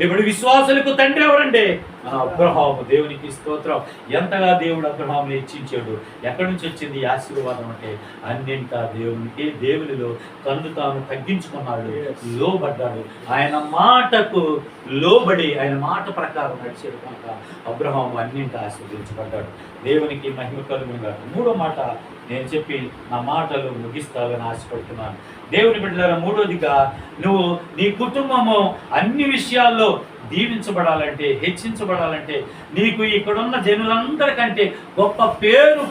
S2: ఇప్పుడు విశ్వాసులకు తండ్రి ఎవరండి? అబ్రహాము. దేవునికి స్తోత్రం. ఎంతగా దేవుడు అబ్రహాముని హెచ్చించాడు. ఎక్కడి నుంచి వచ్చింది ఈ ఆశీర్వాదం అంటే అన్నింటా దేవునిలో తను తాను తగ్గించుకున్నాడు, లోబడ్డాడు. ఆయన మాటకు లోబడి ఆయన మాట ప్రకారం నడిచాడు కనుక అబ్రహాము అన్నింటా ఆశీర్వదించబడ్డాడు. దేవునికి మహిమ కలుగును గాక. మూడో మాట నేను చెప్పి నా మాటలు ముగిస్తావని ఆశపడుతున్నాను. దేవుని బిడ్డలారా, మూడోదిగా నువ్వు నీ కుటుంబము అన్ని విషయాల్లో దీవించబడాలంటే, హెచ్చించబడాలంటే, నీకు ఇక్కడున్న జనులందరికంటే గొప్ప పేరు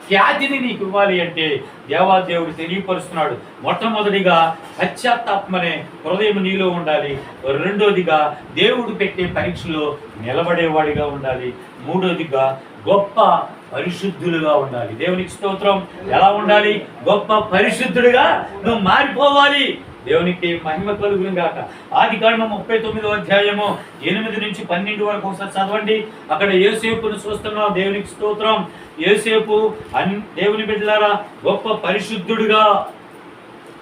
S2: ఖ్యాతిని నీకు ఇవ్వాలి అంటే దేవాదేవుడు తెలియపరుస్తున్నాడు. మొట్టమొదటిగా పశ్చాత్తాత్మనే హృదయం నీలో ఉండాలి. రెండోదిగా దేవుడు పెట్టే పరీక్షలో నిలబడేవాడిగా ఉండాలి. మూడోదిగా గొప్ప పరిశుద్ధులుగా ఉండాలి. దేవునికి స్తోత్రం. ఎలా ఉండాలి? గొప్ప పరిశుద్ధుడిగా నువ్వు మారిపోవాలి. దేవునికి మహిమ కలుగును గాక. ఆదికాండం 39వ అధ్యాయము 8 నుంచి 12 వరకు ఒకసారి చదవండి. అక్కడ యోసేపును చూస్తున్నాం. దేవునికి స్తోత్రం. యోసేపు దేవుని బిడ్డలారా గొప్ప పరిశుద్ధుడుగా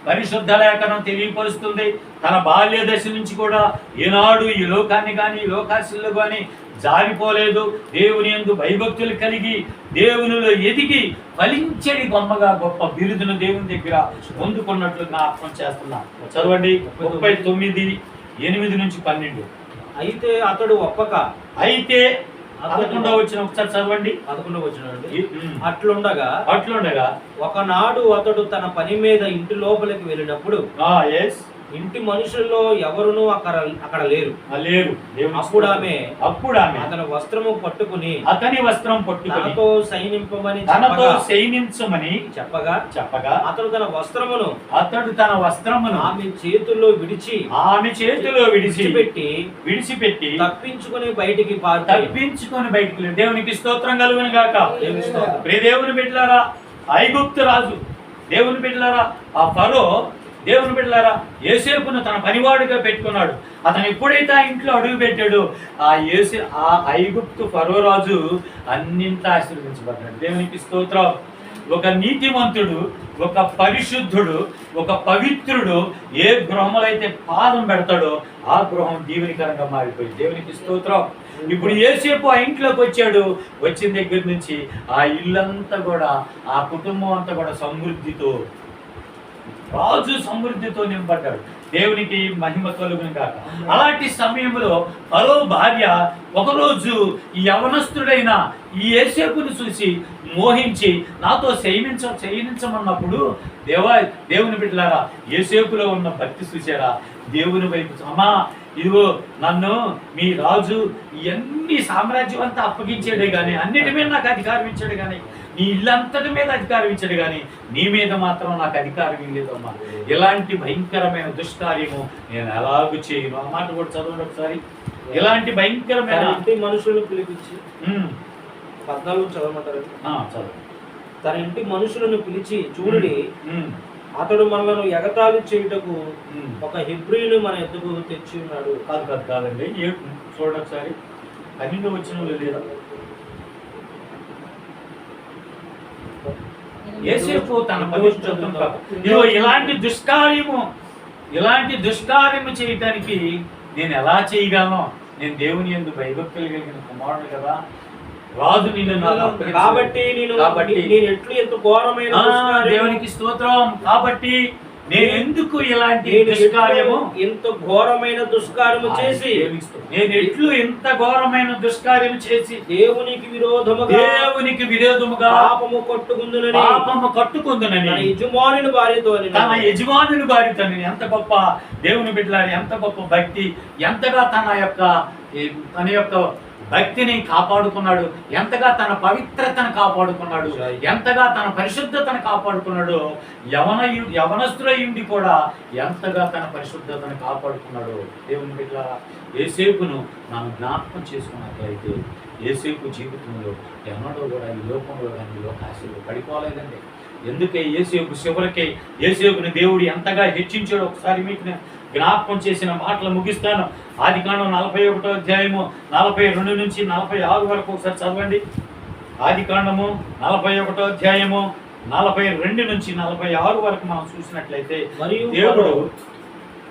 S2: పరిశుద్ధ లేఖనం తెలియపరుస్తుంది. తన బాల్య దశ నుంచి కూడా ఈనాడు ఈ లోకాన్ని కానీ ఈ లోకాశల్లో కానీ జారిపోలేదు. దేవుని యందు భయభక్తులు కలిగి దేవునిలో ఎదిగి ఫలించడి బొమ్మగా గొప్ప బిరుదును దేవుని దగ్గర పొందుకున్నట్లు జ్ఞాపకం చేస్తున్నా. చదవండి 39:8 నుంచి 12.
S1: అయితే అతడు ఒప్పక,
S2: అయితే 11వ వచనం ఒకసారి చదవండి.
S1: 11వ వచనం. అట్లుండగా ఒకనాడు అతడు తన పని మీద ఇంటి లోపలికి వెళ్ళినప్పుడు ఇంటి మనుషుల్లో ఎవరునూ అక్కడ లేరు. అప్పుడు ఆమె అతని వస్త్రము పట్టుకుని తనతో సైనించమని చెప్పగా అతడు తన వస్త్రమును ఆమె చేతుల్లో విడిచిపెట్టి తప్పించుకుని బయటికి
S2: దేవునికి స్తోత్రం కలుగును గాక. దేవుని బిడ్డలారా, ఐగుప్తు రాజు దేవుని బిడ్డలారా, ఆ ఫరో దేవుని బిడ్డలారా యోసేపును తన పనివాడుగా పెట్టుకున్నాడు. అతను ఎప్పుడైతే ఆ ఇంట్లో అడుగు పెట్టాడో ఆ ఐగుప్తు ఫరో రాజు అన్నింటా ఆశీర్వదించబడ్డాడు. దేవునికి స్తోత్రం. ఒక నీతిమంతుడు, ఒక పరిశుద్ధుడు, ఒక పవిత్రుడు ఏ గృహంలో అయితే పాదం పెడతాడో ఆ గృహం దీవెనికరంగా మారిపోయింది. దేవునికి స్తోత్రం. ఇప్పుడు యోసేపు ఆ ఇంట్లోకి వచ్చాడు. వచ్చిన దగ్గర నుంచి ఆ ఇల్లంతా కూడా, ఆ కుటుంబం అంతా కూడా సమృద్ధితో, రాజు సమృద్ధితో నింపడ్డాడు. దేవునికి మహిమ కలుగును గాక. అలాంటి సమయంలో ఫరో భార్య ఒకరోజు ఈ యవనస్తుడైన ఈ యోసేపును చూసి మోహించి నాతో శయనించమన్నప్పుడు దేవుని బిడ్డలారా యోసేపులో ఉన్న భక్తి చూసారా? దేవుని వైపు అమ్మా ఇదిగో నన్ను మీ రాజు ఎన్ని సామ్రాజ్యం అంతా అప్పగించాడే కానీ, అన్నిటి మీద నాకు అధికారం ఇచ్చాడు కానీ, నీ ఇల్లంతటి మీద అధికారం ఇచ్చాడు కానీ నీ మీద మాత్రం నాకు అధికారం లేదమ్మా. ఇలాంటి భయంకరమైన దుష్కార్యము నేను ఎలాగూ చేయను. ఆ మాట కూడా చదవండి ఒకసారి. ఇలాంటి భయంకరమైన
S1: మనుషులను పిలిపించి 14 చదవమంటారు.
S2: చదువు.
S1: తన ఇంటి మనుషులను పిలిచి చూడండి, అతడు మనలను ఎగతాళి చేయుటకు ఒక హెబ్రీయుని మన ఎద్దుకు తెచ్చి ఉన్నాడు.
S2: కాదండి, చూడండి ఒకసారి. 12వ వచనంలో లేదా? యోసేపు తన పవిత్రత్వం ఇలాంటి దుష్కార్యము చేయటానికి నేను ఎలా చేయగలను? నేను దేవుని యందు భయభక్తులు కలిగిన కుమారుడు కదా. రాజు
S1: కాబట్టి
S2: దేవునికి స్తోత్రం. కాబట్టి నేను ఎందుకు ఇలాంటి దుష్కార్యము,
S1: ఎంత ఘోరమైన దుష్కార్యము చేసి,
S2: నేను ఎట్లు ఎంత ఘోరమైన దుష్కార్యము చేసి
S1: దేవునికి విరోధముగా పాపము కట్టుకుందునని తన
S2: యజమానుని భార్యతో ఎంత గొప్ప దేవుని బిడ్డలారా, ఎంత గొప్ప భక్తి, ఎంతగా తన యొక్క భక్తిని కాపాడుకున్నాడు, ఎంతగా తన పవిత్రతను కాపాడుకున్నాడు, ఎంతగా తన పరిశుద్ధతను కాపాడుకున్నాడు. యవనస్తులయ్యుండి కూడా ఎంతగా తన పరిశుద్ధతను కాపాడుకున్నాడు. దేవుని బిడ్డ యోసేపును మనం జ్ఞాపకం చేసుకున్నట్లయితే యోసేపు జీవితంలో ఎన్నడూ కూడా ఈ లోకంలో కానీ ఈ లోకాశలో పడిపోలేదండి. ఎందుకే యోసేపు చివరికి యోసేపుని దేవుడు ఎంతగా హెచ్చించాడో ఒకసారి మీకు జ్ఞాపకం చేసిన మాటలు ముగిస్తాను. ఆదికాండం 41వ అధ్యాయము 42 నుంచి 46 వరకు ఒకసారి చదవండి. ఆదికాండము 41వ అధ్యాయము 42 నుంచి 46 వరకు మనం చూసినట్లయితే దేవుడు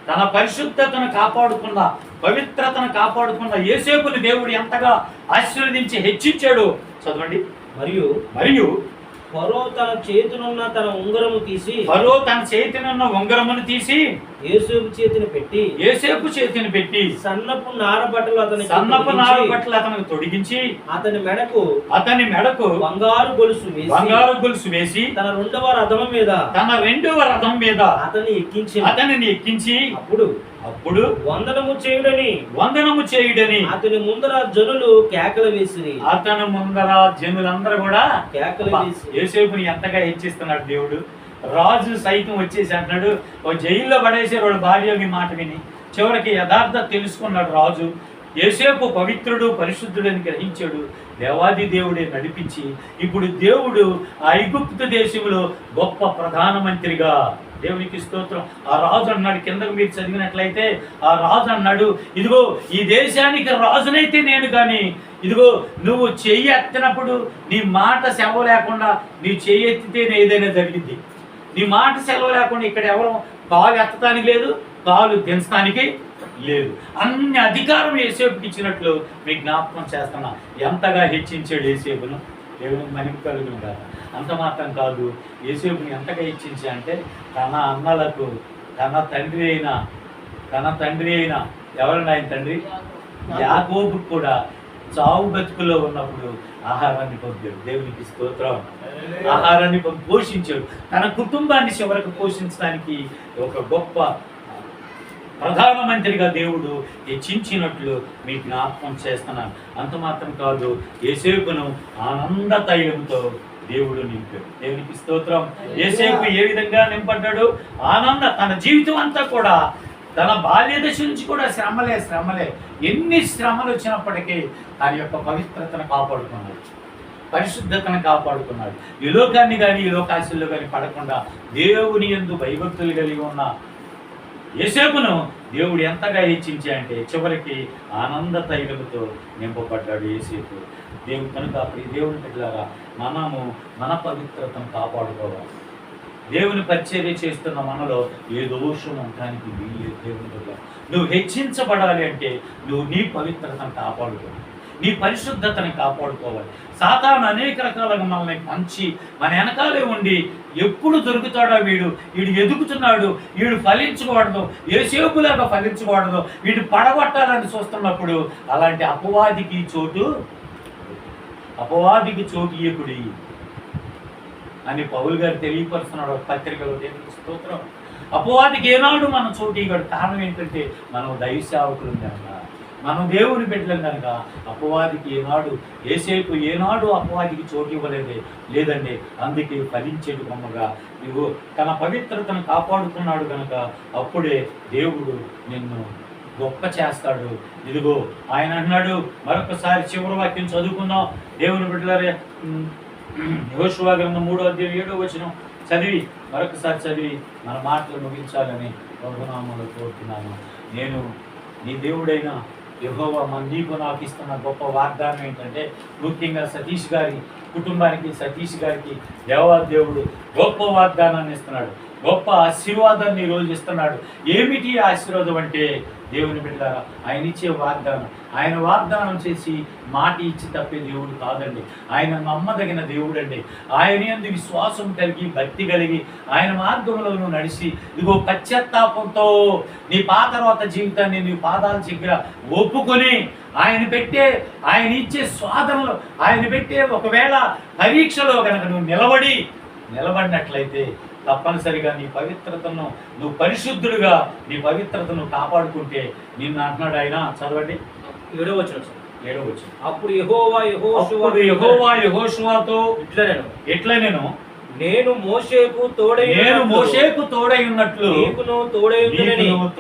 S2: తన పరిశుద్ధతను కాపాడుకున్న, పవిత్రతను కాపాడుకున్న యోసేపుని దేవుడు ఎంతగా ఆశీర్వదించి హెచ్చించాడు. చదవండి. మరియు ఫరో తన చేతినున్న ఉంగరమును తీసి
S1: యేసేపు చేతిని పెట్టి
S2: యోసేపు చేతిని పెట్టి
S1: సన్నపు నార బట్టలు అతనికి
S2: సన్నపు నార
S1: తొడిగించి,
S2: బట్టలు అతనికి తొడిగించి
S1: అతని మెడకు
S2: అతని మెడకు
S1: బంగారు గొలుసు వేసి
S2: బంగారు గొలుసు వేసి
S1: తన రెండవ రథం మీద
S2: తన రెండవ రథం మీద అతనిని ఎక్కించి అప్పుడు వందనము చేయుడని
S1: అతని ముందర జనులు కేకలు వేసిరి.
S2: అతని ముందర జనులందరూ కూడా
S1: కేకలు వేసి
S2: యోసేపుని ఎంతగా హెచ్చిస్తున్నాడు దేవుడు. రాజు సైతం వచ్చేసి అంటున్నాడు, ఓ జైల్లో పడేసే వాళ్ళ భార్య మాట విని చివరికి యథార్థత తెలుసుకున్నాడు రాజు. యోసేపు పవిత్రుడు పరిశుద్ధుడని గ్రహించాడు. దేవాది దేవుడే నడిపించి ఇప్పుడు దేవుడు ఆ ఐగుప్తు దేశంలో గొప్ప ప్రధానమంత్రిగా, దేవునికి స్తోత్రం. ఆ రాజు అన్నాడు, కిందకు మీరు చదివినట్లయితే ఆ రాజు అన్నాడు, ఇదిగో ఈ దేశానికి రాజునైతే నేను, కానీ ఇదిగో నువ్వు చెయ్యి ఎత్తినప్పుడు నీ మాట సెలవు లేకుండా నీ చెయ్యి ఎత్తితేనే ఏదైనా జరిగింది. నీ మాట సెలవు లేకుండా ఇక్కడ ఎవరు కాలు ఎత్తడానికి లేదు, కాలు దించడానికి లేదు. అన్ని అధికారం యేసేపుకి ఇచ్చినట్లు మీకు జ్ఞాపకం చేస్తున్నా. ఎంతగా హెచ్చించాడు యేసేపును, దేవునికి మహిమ కలుగును కాదు. అంత మాత్రం కాదు, యేసేపుని ఎంతగా హెచ్చించా అంటే తన అన్నలకు తన తండ్రి అయిన ఎవరండి ఆయన తండ్రి యాకోబు కూడా చావు బతుకులో ఉన్నప్పుడు ఆహారాన్ని పొందాడు. దేవునికి స్తోత్రం. ఆహారాన్ని పోషించాడు. తన కుటుంబాన్ని చివరకు పోషించడానికి ఒక గొప్ప ప్రధానమంత్రిగా దేవుడు హెచ్చించినట్లు మీకు జ్ఞాపకం చేస్తున్నాను. అంత మాత్రం కాదు, యోసేపును ఆనంద తైలంతో దేవుడు నింపాడు. దేవునికి స్తోత్రం. యోసేపు ఏ విధంగా నింపడ్డాడు? తన జీవితం అంతా కూడా, తన బాల్య దశ నుంచి కూడా శ్రమలే ఎన్ని శ్రమలు వచ్చినప్పటికీ తన యొక్క పవిత్రతను కాపాడుకున్నాడు, పరిశుద్ధతను కాపాడుకున్నాడు. ఈ లోకాన్ని కానీ ఈ లోకాశల్లో కానీ పడకుండా దేవుని యందు భయభక్తులు కలిగి ఉన్న యోసేపును దేవుడు ఎంతగా హెచ్చించి అంటే చివరికి ఆనంద తైలముతో నింపబడ్డాడు యోసేపు. దేవుడు కనుక దేవుని బిడ్డలారా, మనము మన పవిత్రతను కాపాడుకోవాలి. దేవుని పరిచర్య చేస్తున్న మనలో ఏ దోషం ఉండడానికి వీల్లేదు. దేవుని బిడ్డ, నువ్వు హెచ్చించబడాలి అంటే నువ్వు నీ పవిత్రతను కాపాడుకోవాలి, నీ పరిశుద్ధతని కాపాడుకోవాలి. సాతాను అనేక రకాలుగా మనల్ని మంచి మన వెనకాలే ఉండి ఎప్పుడు దొరుకుతాడో వీడు ఎదుగుతున్నాడు, వీడు ఫలించకూడదు, యోసేపులాగా ఫలించకూడదు, వీడు పడగొట్టాలని చూస్తున్నప్పుడు అలాంటి అపవాదికి చోటు ఇయ్యకుడి అని పౌలు గారు తెలియపరుస్తున్నాడు పత్రికలో. దేవునికి స్తోత్రం. అపవాదికి ఏనాడు మనం చోటు ఇవ్వడు. కారణం ఏంటంటే మనం దైవ సేవకులు కనుక, మనం దేవుని బిడ్డలం కనుక అపవాదికి యోసేపు ఏనాడు అపవాదికి చోటు లేదండి. అందుకే ఫలించేడు బొమ్మగా నువ్వు తన పవిత్రతను కాపాడుకున్నాడు కనుక అప్పుడే దేవుడు నిన్ను గొప్ప చేస్తాడు. ఇదిగో ఆయన అన్నాడు, మరొకసారి చివరి వాక్యం చదువుకుందాం. దేవుని బిడ్డలారే, యెహోషువ గ్రంథం 3వ అధ్యాయం 7వ వచనం మరొకసారి చదివి మన మాటలు ముగించాలని ప్రభునామములో కోరుతున్నాను. నేను నీ దేవుడైన యెహోవా నీకు నాకు ఇస్తున్న గొప్ప వాగ్దానం ఏంటంటే, ముఖ్యంగా సతీష్ గారి కుటుంబానికి, సతీష్ గారికి దేవుడు గొప్ప వాగ్దానాన్ని ఇస్తున్నాడు, గొప్ప ఆశీర్వాదాన్ని ఈరోజు ఇస్తున్నాడు. ఏమిటి ఆశీర్వాదం అంటే, దేవుని బిడ్డలారా, ఆయన ఇచ్చే వాగ్దానం. ఆయన వాగ్దానం చేసి మాట ఇచ్చి తప్పే దేవుడు కాదండి. ఆయన నమ్మదగిన దేవుడు అండి. ఆయన యందు విశ్వాసం కలిగి, భక్తి కలిగి, ఆయన మార్గంలో నడిచి, ఇదిగో పశ్చాత్తాపంతో నీ పాత జీవితాన్ని నీ పాదాల దగ్గర ఒప్పుకొని ఆయన ఇచ్చే స్వాదనలో, ఆయన పెట్టే ఒకవేళ పరీక్షలో కనుక నువ్వు నిలబడినట్లయితే తప్పనిసరిగా నీ పవిత్రతను, నువ్వు పరిశుద్ధుడుగా నీ పవిత్రతను కాపాడుకుంటే నిన్ను అంటున్నాడు ఆయన. చదవండి
S1: 7వ వచనం.
S2: అప్పుడు యెహోవా యెహోషువతో ఇట్లా నేను మోషేకు తోడై ఉన్నట్లు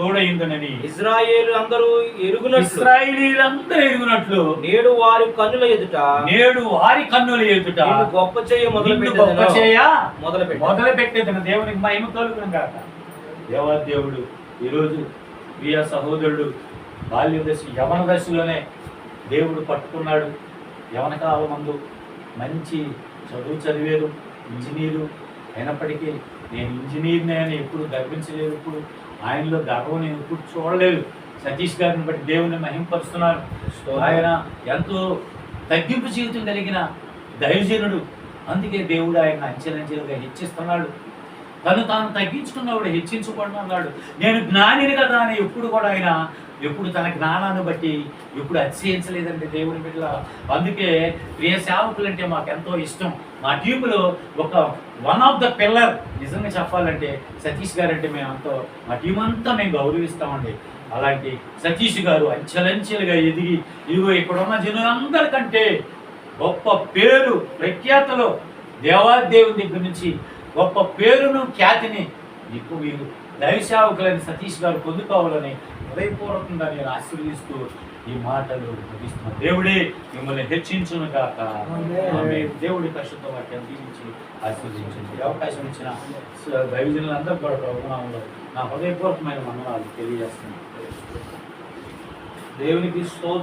S2: తోడైందునని
S1: ఇశ్రాయేలీయులందరూ
S2: ఎరుగునట్లు
S1: నేడు వారి కన్నుల ఎదుట గొప్ప చేయ
S2: మొదలు పెట్టేదన. దేవునికి మహిమ కలుగును గాక. దేవాదేవుడు ఈరోజు ప్రియ సహోదరుడు బాల్య దశ, యవన దశలోనే దేవుడు పట్టుకున్నాడు. యవన కాలం మందు మంచి చదువు చదివేరు, ఇంజనీరు అయినప్పటికీ నేను ఇంజనీర్నే అని ఎప్పుడు గర్వించలేదు. ఇప్పుడు ఆయనలో గర్వం నేను ఎప్పుడు చూడలేదు. సతీష్ గారిని బట్టి దేవుని మహింపరుస్తున్నారు. ఆయన ఎంతో తగ్గింపు జీవితం కలిగిన దైవజనుడు. అందుకే దేవుడు ఆయన అంచెలంచెలుగా హెచ్చిస్తున్నాడు. తను తాను తగ్గించుకున్నవాడు హెచ్చించుకోండి అన్నాడు. నేను జ్ఞానిని కదా అని ఎప్పుడు కూడా ఆయన ఎప్పుడు తన జ్ఞానాన్ని బట్టి ఎప్పుడు అతిశయించలేదండి దేవుని బిడ్డల. అందుకే ప్రియ సేవకులు అంటే మాకు ఎంతో ఇష్టం. మా టీంలో ఒక వన్ ఆఫ్ ద పిల్లర్ నిజంగా చెప్పాలంటే సతీష్ గారు అంటే మేము ఎంతో, మా టీం అంతా మేము గౌరవిస్తామండి. అలాంటి సతీష్ గారు అంచెలంచెలుగా ఎదిగి ఇదిగో ఇక్కడున్న జనులందరికంటే గొప్ప పేరు ప్రఖ్యాతలు దేవాదేవుని దగ్గర నుంచి గొప్ప పేరును ఖ్యాతిని ఇప్పుడు మీరు దైవసేవకులని సతీష్ గారు పొందుకోవాలని హృదయపూర్వకంగా నేను ఆశీర్వదిస్తూ ఈ మాటలు ముగిస్తున్నాను. దేవుడే మిమ్మల్ని హెచ్చించును గాక. ఆమేన్. దేవుడి పరిశుద్ధ వాక్యం దీవించి ఆశీర్వదించండి. అవకాశం ఇచ్చిన దైవజనులందరూ కూడా ప్రభునామంలో నా హృదయపూర్వకమైన వందనాలు తెలియజేస్తున్నాను. దేవునికి స్తోత్రం.